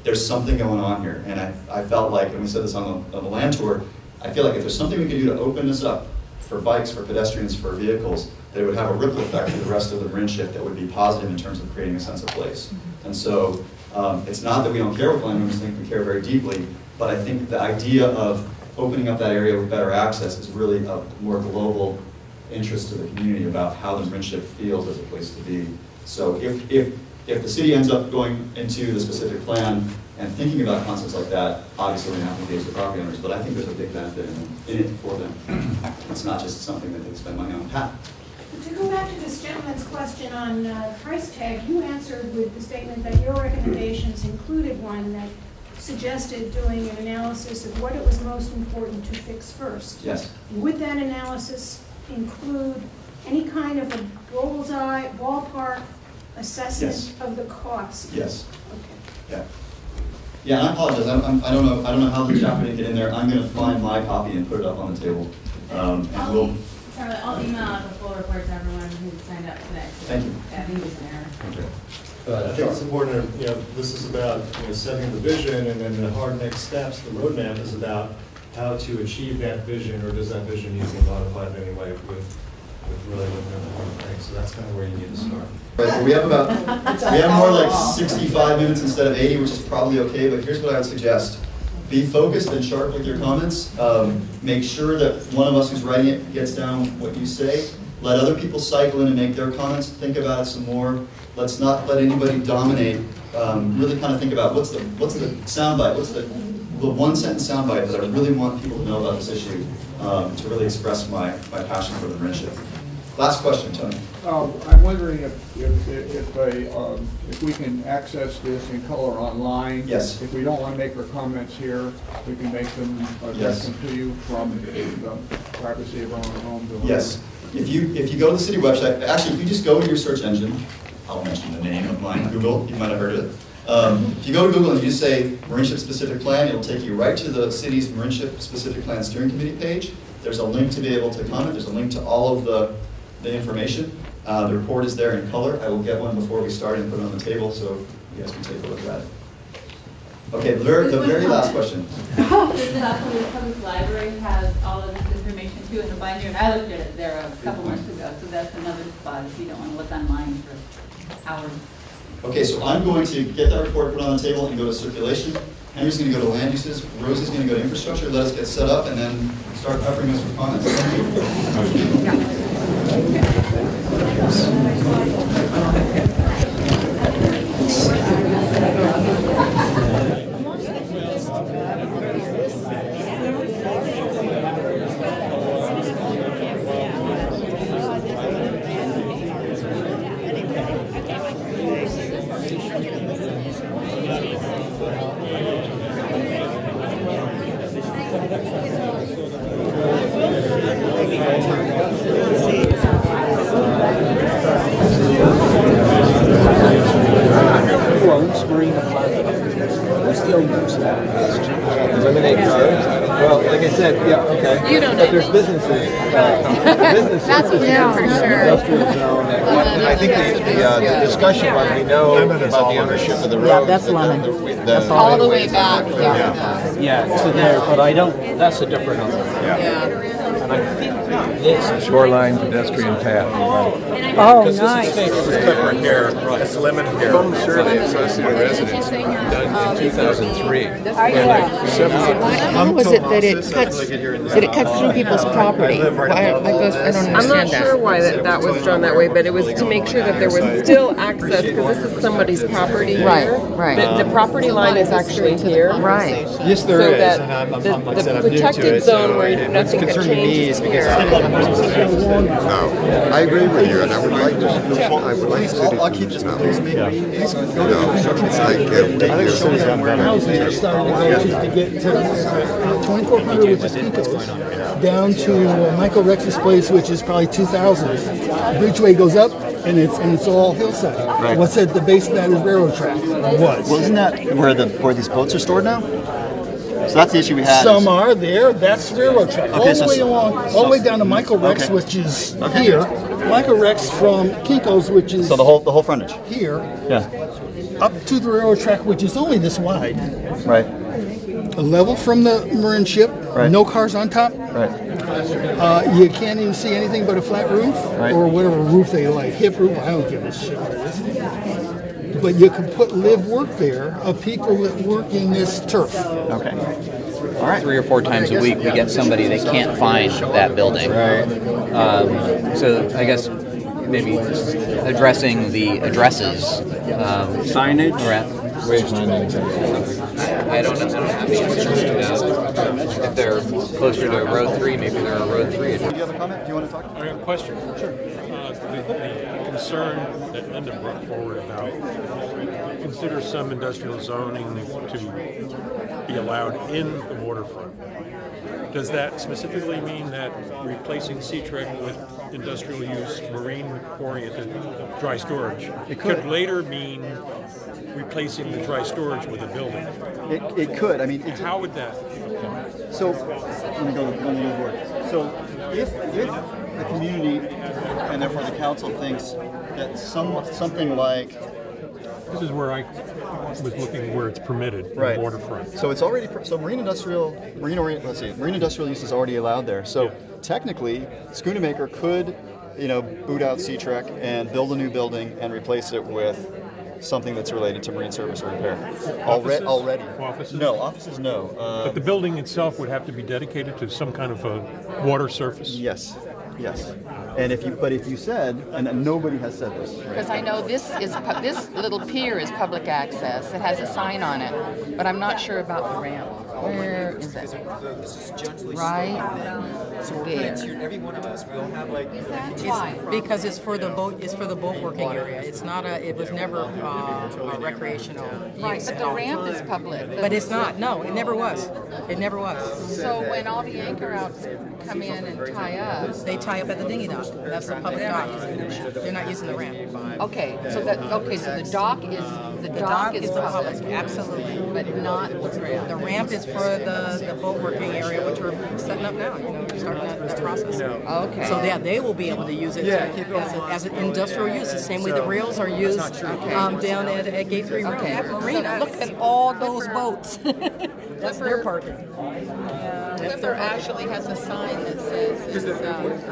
there's something going on here. And I felt like, and we said this on the land tour, I feel like if there's something we can do to open this up for bikes, for pedestrians, for vehicles, that it would have a ripple effect to the rest of the Marinship that would be positive in terms of creating a sense of place. And so it's not that we don't care what landowners think, we care very deeply, but I think the idea of opening up that area with better access is really a more global interest to the community about how the Marinship feels as a place to be. So if the city ends up going into the specific plan and thinking about concepts like that, obviously we're going to have to engage the property owners, but I think there's a big benefit in it for them. It's not just something that they spend money on. Pat? To go back to this gentleman's question on price tag, you answered with the statement that your recommendations included one that suggested doing an analysis of what it was most important to fix first. Yes. Would that analysis include any kind of a bullseye, ballpark assessment of the cost? Yes. Okay. Yeah. Yeah, and I apologize. I don't know how the chapter didn't get in there. I'm going to find my copy and put it up on the table. And we'll. Charlie, I'll email out the full report to everyone who signed up today. Thank you. I think it was an error. Okay. I think it's important to, this is about setting the vision, and then the hard next steps, the roadmap is about how to achieve that vision, or does that vision need to be modified in any way with really looking at the whole thing. So that's kind of where you need to start. Right, we have more like 65 minutes instead of 80, which is probably okay, but here's what I would suggest. Be focused and sharp with your comments. Make sure that one of us who's writing it gets down what you say. Let other people cycle in and make their comments. Think about it some more. Let's not let anybody dominate. Really kind of think about what's the soundbite, what's the one sentence soundbite that I really want people to know about this issue to really express my passion for the Marinship. Last question, Tony. I'm wondering if we can access this in color online. Yes. If we don't want to make our comments here, we can make them, address them to you from the privacy of our own home. Yes. If you go to the city website, actually, if you just go to your search engine, I'll mention the name of mine, Google. You might have heard of it. If you go to Google and you just say Marinship Specific Plan, it'll take you right to the city's Marinship Specific Plan Steering Committee page. There's a link to be able to comment. There's a link to all of the information. The report is there in color. I will get one before we start and put it on the table so you guys can take a look at it. Okay, the very last question. Does the Public Library have all of this information too in the binder? And I looked at it there a couple months ago, so that's another spot if you don't want to look online for hours. Okay, so I'm going to get that report put on the table and go to circulation. Henry's going to go to land uses. Rosie's going to go to infrastructure. Let us get set up and then start peppering us with comments. Eliminate cars? Well, like I said, yeah, okay. You don't know. But there's businesses. Businesses. That's for sure. Industrial zone. And I think the discussion was, we know about the ownership of the road. Yeah, that's Lemon. That's all the way back. Yeah, so there, but I don't, that's a different. Yeah. Shoreline pedestrian path. Oh, nice. This is Clipper here, it's limited here. Phone survey of associated residents done in 2003. How was it that it cuts through people's property? I don't understand I'm not that. sure why that was drawn that way, but it was to make sure that there was still access, because this is somebody's property here. Right. The property line is actually here. Right. Yes, there So is, that and I'm the like I said, I'm new to protected it, zone so where what's nothing that concerning me changes is because here. No, I agree with you, and I would like to, I would like to. I'll keep this, please make meetings. No, I can't. Housing is starting to go to get to 2400, which is Kinko's, down to Michael Rex's place, which is probably 2000. Bridgeway goes up, and it's all hillside. Right. What's at the base of that is railroad track. Was. Well, isn't that where these boats are stored now? So that's the issue we had. Some are there. That's railroad track. Okay, All the way along, all the way down to Michael Rex, Okay. which is here. Michael Rex from Kinko's, which is So the whole frontage. here, Yeah. up to the railroad track, which is only this wide. Right. A level from the marine ship. Right. No cars on top. Right. You can't even see anything but a flat roof, Right. or whatever roof they like. Hip roof. I don't give a shit what it is. But you can put live work there of people that work in this turf. Okay. All right. 3 or 4 times a week, we get somebody that can't find that building. Right. So I guess maybe addressing the addresses. Signage? Where's I don't have the answers to that. If they're closer to Road 3, maybe they're a Road 3 address. Do you have a comment? Do you want to talk? I have a question. Sure. The concern that Linda brought forward about consider some industrial zoning to be allowed in the waterfront. Does that specifically mean that replacing Seatrek with industrial use, marine-oriented dry storage could later mean replacing the dry storage with a building? It could. I mean, how would that? So let me go forward. So if the community and therefore the council thinks that something like This is where I was looking where it's permitted, right. the waterfront. So it's already marine industrial use is already allowed there. So technically, Schoonamaker could, boot out Seatrek and build a new building and replace it with something that's related to marine service or repair. Already. Offices? No, offices no. But the building itself would have to be dedicated to some kind of a water surface? Yes. And if you said, and nobody has said this, right? Because I know this little pier is public access. It has a sign on it, but I'm not sure about the ramp. Where is it? Right there. Every one of us will have Because it's for the boat working area. It's not it was never a recreational use. Right, but the ramp is public. But it's not. No, it never was. It never was. So when all the anchor outs come in and tie up, they tie up at the dinghy dock. That's the public dock. They're not using the ramp. Okay, so the dock is public. Absolutely. But not the ramp is for the boat working area, which we're setting up now. We're starting that process. Okay. So they will be able to use it as an industrial use, the same way the rails are used down at Gate 3 Marina. Look at all those boats. That's their parking. Clipper actually has a sign that says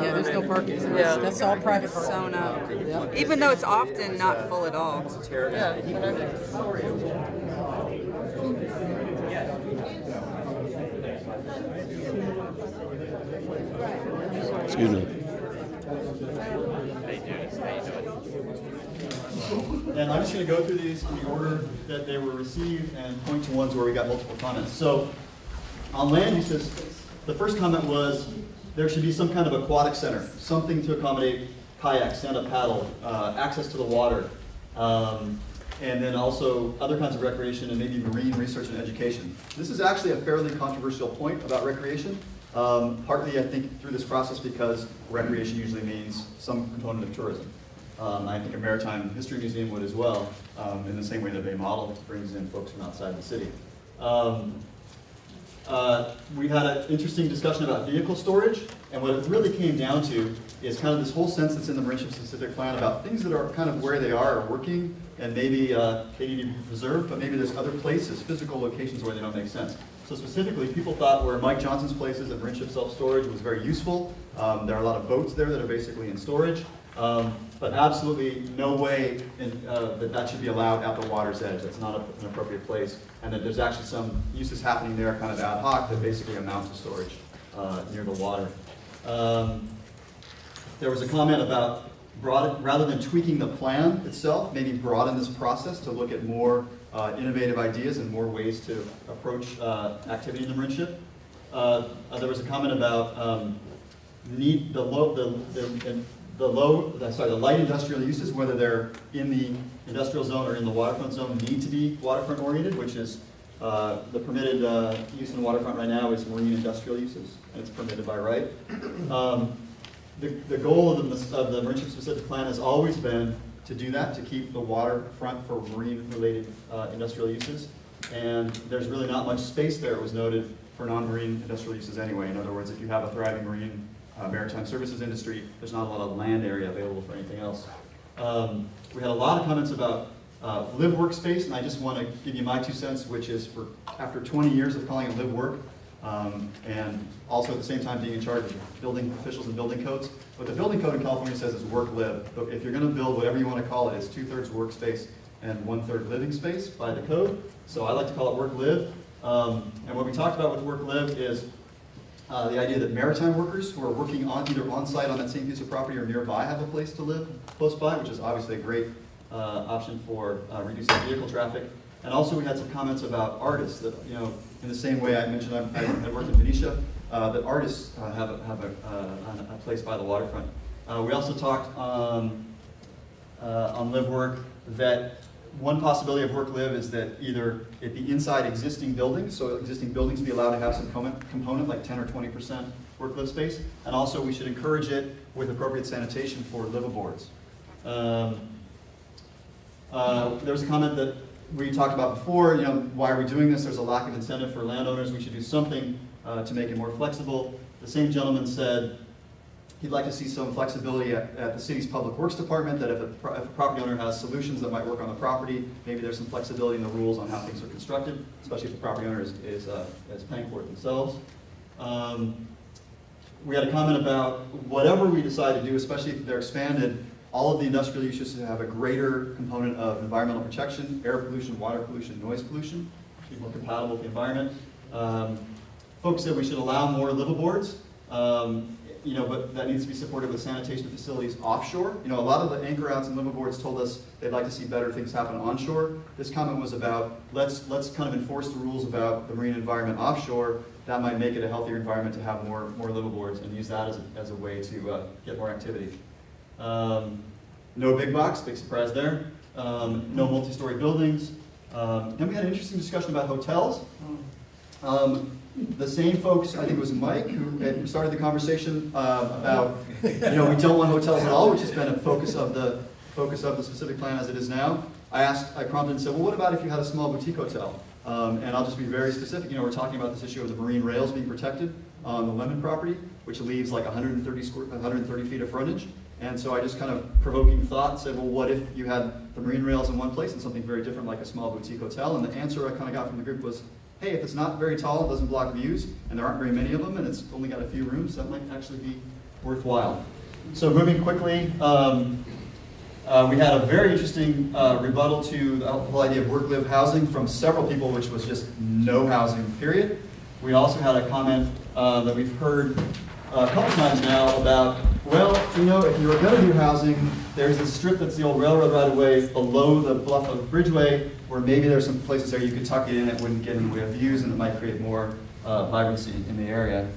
there's no parking. That's all private parking. Even though it's often not full at all. Excuse me. And I'm just going to go through these in the order that they were received and point to ones where we got multiple comments. So on land uses, the first comment was there should be some kind of aquatic center, something to accommodate kayaks, stand-up paddle, access to the water, and then also other kinds of recreation and maybe marine research and education. This is actually a fairly controversial point about recreation, partly I think through this process because recreation usually means some component of tourism. I think a Maritime History Museum would as well, in the same way that Bay Model brings in folks from outside the city. We had an interesting discussion about vehicle storage, and what it really came down to is kind of this whole sense that's in the Marinship Specific Plan about things that are kind of where they are working, and maybe they need to be preserved, but maybe there's other places, physical locations where they don't make sense. So specifically, people thought where Mike Johnson's place is at Marine Ship Self-Storage was very useful. There are a lot of boats there that are basically in storage, but absolutely no way that should be allowed at the water's edge. That's not an appropriate place, and that there's actually some uses happening there kind of ad hoc that basically amount to storage near the water. There was a comment about rather than tweaking the plan itself, maybe broaden this process to look at more innovative ideas and more ways to approach activity in the Marine Ship. There was a comment about the light industrial uses, whether they're in the industrial zone or in the waterfront zone, need to be waterfront oriented, which is the permitted use in the waterfront right now is marine industrial uses, and it's permitted by right. The goal of the Marine Ship specific plan has always been to do that, to keep the waterfront for marine-related industrial uses. And there's really not much space there, it was noted, for non-marine industrial uses anyway. In other words, if you have a thriving marine maritime services industry, there's not a lot of land area available for anything else. We had a lot of comments about live workspace, and I just want to give you my 2 cents, which is after 20 years of calling it live work, and also at the same time being in charge of building officials and building codes. What the building code in California says is work live. But if you're going to build whatever you want to call it, it's 2/3 workspace and 1/3 living space by the code. So I like to call it work live. And what we talked about with work live is the idea that maritime workers who are working either on site on that same piece of property or nearby have a place to live close by, which is obviously a great option for reducing vehicle traffic. And also we had some comments about artists that, you know, in the same way I mentioned I worked in Venetia, that artists have a place by the waterfront. We also talked on live work that one possibility of work live is that either it be inside existing buildings, so existing buildings be allowed to have some component like 10 or 20% work live space, and also we should encourage it with appropriate sanitation for liveaboards. There was a comment that we talked about before, you know, why are we doing this? There's a lack of incentive for landowners. We should do something to make it more flexible. The same gentleman said he'd like to see some flexibility at the city's public works department, that if a property owner has solutions that might work on the property, maybe there's some flexibility in the rules on how things are constructed, especially if the property owner is paying for it themselves. We had a comment about whatever we decide to do, especially if they're expanded, all of the industrial uses should have a greater component of environmental protection, air pollution, water pollution, noise pollution, to be more compatible with the environment. Folks said we should allow more liveaboards, you know, but that needs to be supported with sanitation facilities offshore. You know, a lot of the anchor outs and liveaboards told us they'd like to see better things happen onshore. This comment was about let's kind of enforce the rules about the marine environment offshore. That might make it a healthier environment to have more liveaboards and use that as a way to get more activity. No big box, big surprise there. No multi-story buildings. Then we had an interesting discussion about hotels. The same folks, I think it was Mike, who started the conversation about, you know, we don't want hotels at all, which has been a focus of the specific plan as it is now. I prompted and said, well, what about if you had a small boutique hotel? And I'll just be very specific. You know, we're talking about this issue of the marine rails being protected on the Lemon property, which leaves like 130 feet of frontage. And so I just kind of provoking thought said, well, what if you had the marine rails in one place and something very different like a small boutique hotel? And the answer I kind of got from the group was, hey, if it's not very tall, it doesn't block views, and there aren't very many of them, and it's only got a few rooms, that might actually be worthwhile. So moving quickly, we had a very interesting rebuttal to the whole idea of work-live housing from several people, which was just no housing, period. We also had a comment that we've heard a couple times now about, well, you know, if you were going to do housing, there's a strip that's the old railroad right-of-way below the bluff of Bridgeway, where maybe there's some places there you could tuck it in, it wouldn't get in the way of views, and it might create more vibrancy in the area.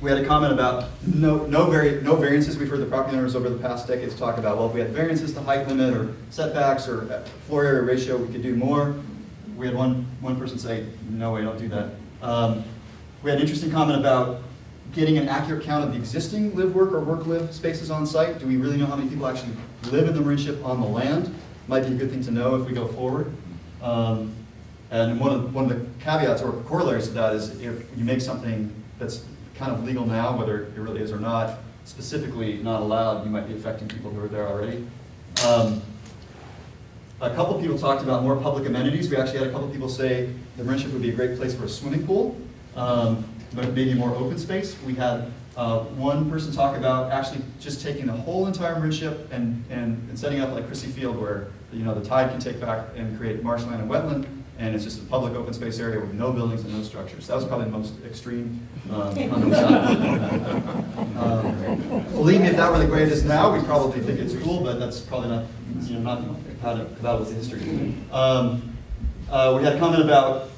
We had a comment about no variances. We've heard the property owners over the past decades talk about, well, if we had variances to height limit or setbacks or floor area ratio, we could do more. We had one person say, no way, don't do that. We had an interesting comment about getting an accurate count of the existing live, work, or work, live spaces on site. Do we really know how many people actually live in the Marine Ship on the land? Might be a good thing to know if we go forward. And one of the caveats or corollaries to that is if you make something that's kind of legal now, whether it really is or not, specifically not allowed, you might be affecting people who are there already. A couple people talked about more public amenities. We actually had a couple people say the Marinship would be a great place for a swimming pool, but maybe more open space. We had one person talk about actually just taking the whole entire Marinship and setting up like Chrissy Field, where the tide can take back and create marshland and wetland, and it's just a public open space area with no buildings and no structures. That was probably the most extreme. Believe me, if that were the way it is now, we'd probably think it's cool, but that's probably not compatible with the history. We had a comment about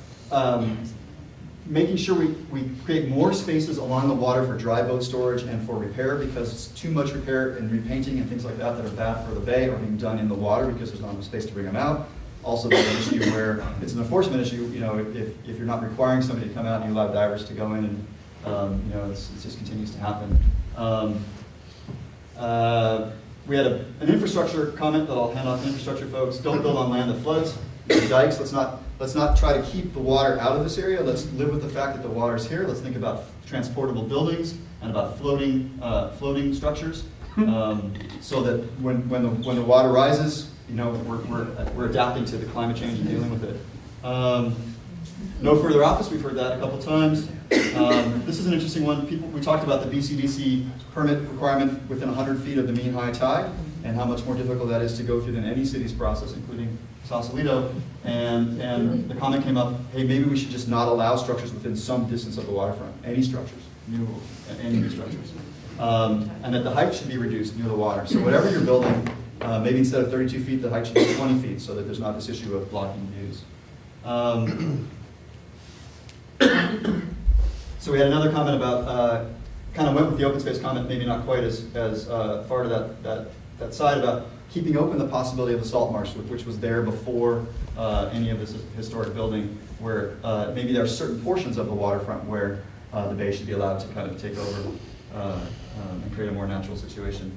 making sure we create more spaces along the water for dry boat storage and for repair, because it's too much repair and repainting and things like that are bad for the bay are being done in the water because there's not enough space to bring them out. Also, there's an issue where it's an enforcement issue. If you're not requiring somebody to come out and you allow divers to go in, and it just continues to happen. We had an infrastructure comment that I'll hand off to infrastructure folks. Don't build on land that floods. Dikes. Let's not try to keep the water out of this area. Let's live with the fact that the water's here. Let's think about transportable buildings and about floating structures, so that when the water rises, we're adapting to the climate change and dealing with it. No further office. We've heard that a couple times. This is an interesting one. We talked about the BCDC permit requirement within 100 feet of the mean high tide, and how much more difficult that is to go through than any city's process, including Sausalito. And the comment came up, hey, maybe we should just not allow structures within some distance of the waterfront. Any structures, any new structures. And that the height should be reduced near the water. So whatever you're building, maybe instead of 32 feet, the height should be 20 feet, so that there's not this issue of blocking views. So we had another comment about, kind of went with the open space comment, maybe not quite as far to that side, about keeping open the possibility of the salt marsh, which was there before any of this historic building, where maybe there are certain portions of the waterfront where the bay should be allowed to kind of take over and create a more natural situation.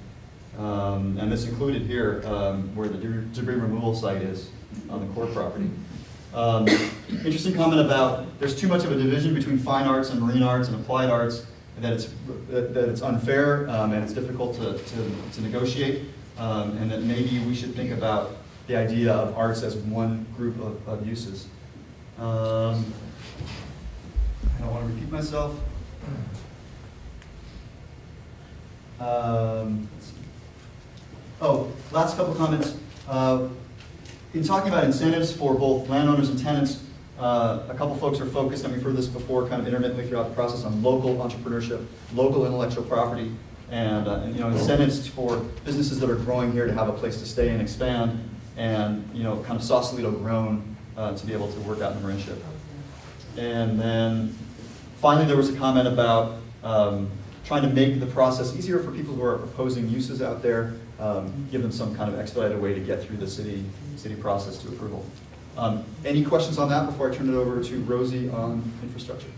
And this included here where the debris removal site is on the core property. Interesting comment about there's too much of a division between fine arts and marine arts and applied arts, and that it's unfair and it's difficult to negotiate, and that maybe we should think about the idea of arts as one group of uses. I don't want to repeat myself. Last couple comments. In talking about incentives for both landowners and tenants, a couple folks are focused, and we've heard this before kind of intermittently throughout the process, on local entrepreneurship, local intellectual property, and incentives for businesses that are growing here to have a place to stay and expand, and kind of Sausalito grown to be able to work out in the Marinship. And then finally there was a comment about trying to make the process easier for people who are proposing uses out there, give them some kind of expedited way to get through the city process to approval. Any questions on that before I turn it over to Rosie on infrastructure?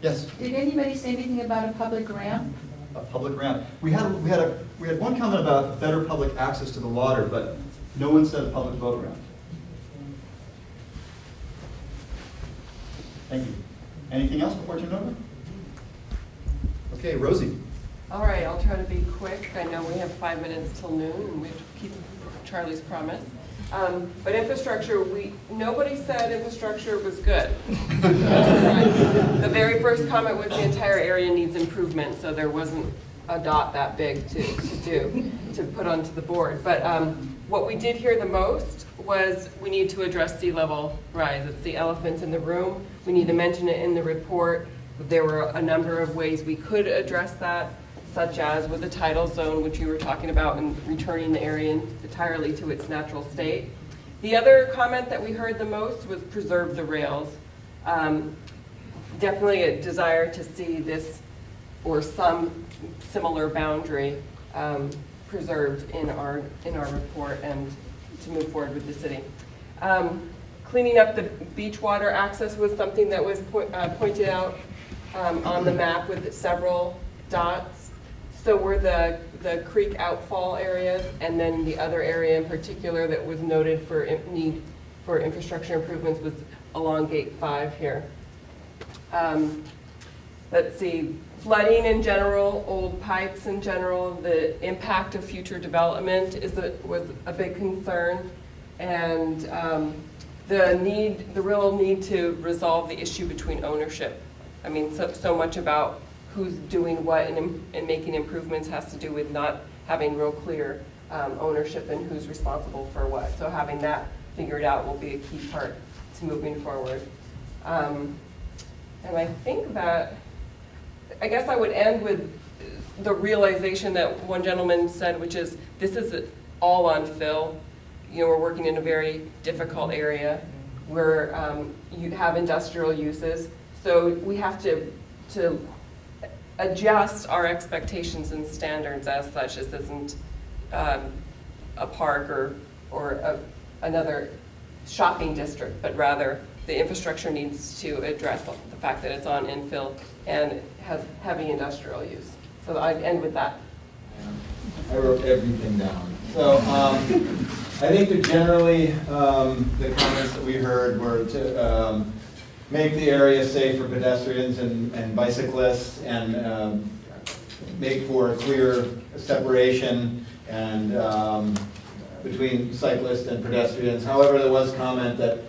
Yes? Did anybody say anything about a public ramp? A public ramp. We had one comment about better public access to the water, but no one said a public boat ramp. Thank you. Anything else before I turn it over? Okay, Rosie. All right, I'll try to be quick. I know we have 5 minutes till noon, and we have to keep Charlie's promise. But infrastructure, nobody said infrastructure was good. The very first comment was the entire area needs improvement, so there wasn't a dot that big to put onto the board. But what we did hear the most was we need to address sea level rise. It's the elephant in the room. We need to mention it in the report. There were a number of ways we could address that, such as with the tidal zone, which you were talking about, and returning the area entirely to its natural state. The other comment that we heard the most was preserve the rails. Definitely a desire to see this or some similar boundary preserved in our report and to move forward with the city. Cleaning up the beach water access was something that was pointed out on the map with several dots. So were the creek outfall areas, and then the other area in particular that was noted for need for infrastructure improvements was along Gate 5 here. Let's see, flooding in general, old pipes in general, the impact of future development was a big concern. and the real need to resolve the issue between ownership. I mean, so much about who's doing what and making improvements has to do with not having real clear ownership and who's responsible for what. So having that figured out will be a key part to moving forward. And I think that, I guess I would end with the realization that one gentleman said, which is, this is all on Phil. You know, we're working in a very difficult area where you have industrial uses. So we have to adjust our expectations and standards as such. This isn't a park or another shopping district, but rather the infrastructure needs to address the fact that it's on infill and has heavy industrial use. So I'd end with that. I wrote everything down. So I think that generally the comments that we heard were to make the area safe for pedestrians and bicyclists, and make for a clear separation and between cyclists and pedestrians. However, there was comment that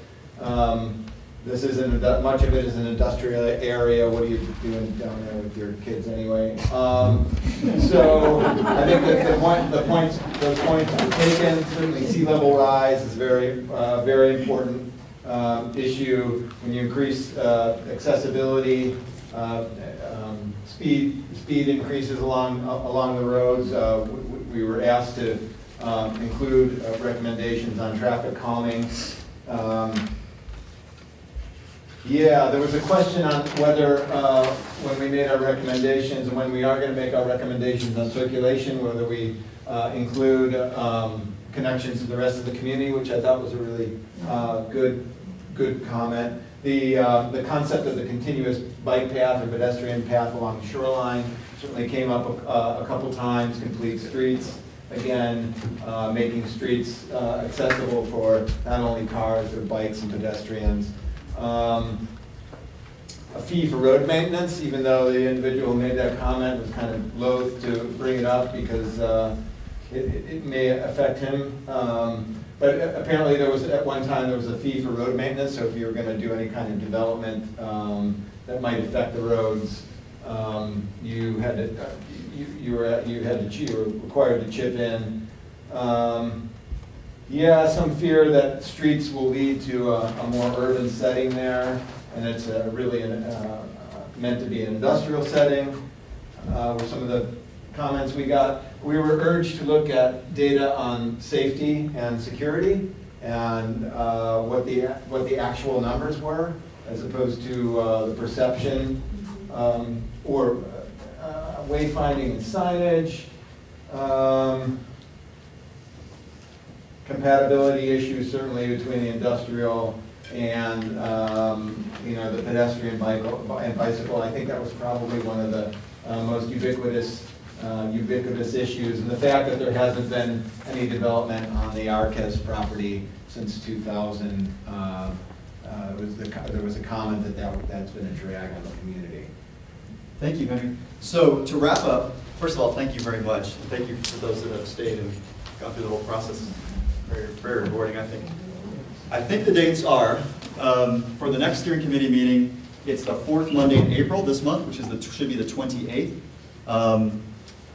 this isn't, much of it is an industrial area. What are you doing down there with your kids anyway? So I think that those points were taken. Certainly sea level rise is very important issue. When you increase accessibility, speed increases along the roads. We were asked to include recommendations on traffic calming. Yeah, there was a question on whether, when we made our recommendations and when we are going to make our recommendations on circulation, whether we include connections to the rest of the community, which I thought was a really good comment. The concept of the continuous bike path or pedestrian path along the shoreline certainly came up a couple times. Complete streets, again, making streets accessible for not only cars but bikes and pedestrians. A fee for road maintenance, even though the individual who made that comment was kind of loath to bring it up because it may affect him. But apparently there was, at one time, there was a fee for road maintenance, so if you were going to do any kind of development that might affect the roads, you were required to chip in. Yeah, some fear that streets will lead to a more urban setting there, and it's really meant to be an industrial setting. Were some of the comments we got. We were urged to look at data on safety and security and what the actual numbers were, as opposed to the perception or wayfinding and signage. Compatibility issues certainly between the industrial and the pedestrian and bicycle. I think that was probably one of the most ubiquitous issues, and the fact that there hasn't been any development on the Arquez property since 2000. There was a comment that's been a drag on the community. Thank you, Henry. So to wrap up, first of all, thank you very much. And thank you for those that have stayed and gone through the whole process. Very, very rewarding, I think. I think the dates are, for the next steering committee meeting, it's the 4th Monday in April this month, which is should be the 28th.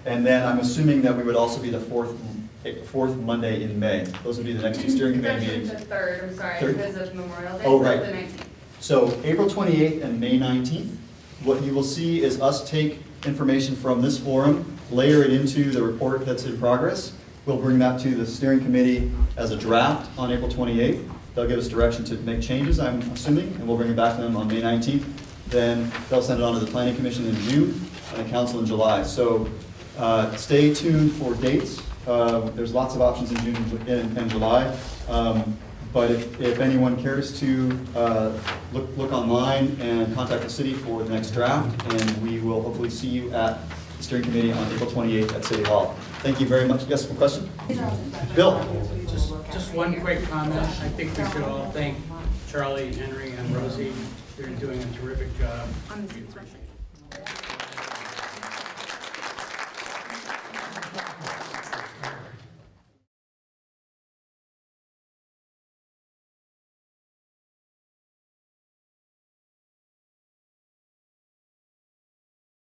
And then I'm assuming that we would also be the fourth Monday in May. Those would be the next two steering committee meetings. The 3rd, I'm sorry, Third? because of Memorial Day. Oh, so right. The 19th. So April 28th and May 19th. What you will see is us take information from this forum, layer it into the report that's in progress. We'll bring that to the steering committee as a draft on April 28th. They'll give us direction to make changes, I'm assuming, and we'll bring it back to them on May 19th. Then they'll send it on to the Planning Commission in June and the Council in July. So stay tuned for dates. There's lots of options in June and July. But if anyone cares to look online and contact the city for the next draft, and we will hopefully see you at the steering committee on April 28th at City Hall. Thank you very much. Yes, one question? Bill? Just one quick comment. I think we should all thank Charlie, Henry, and Rosie. They're doing a terrific job.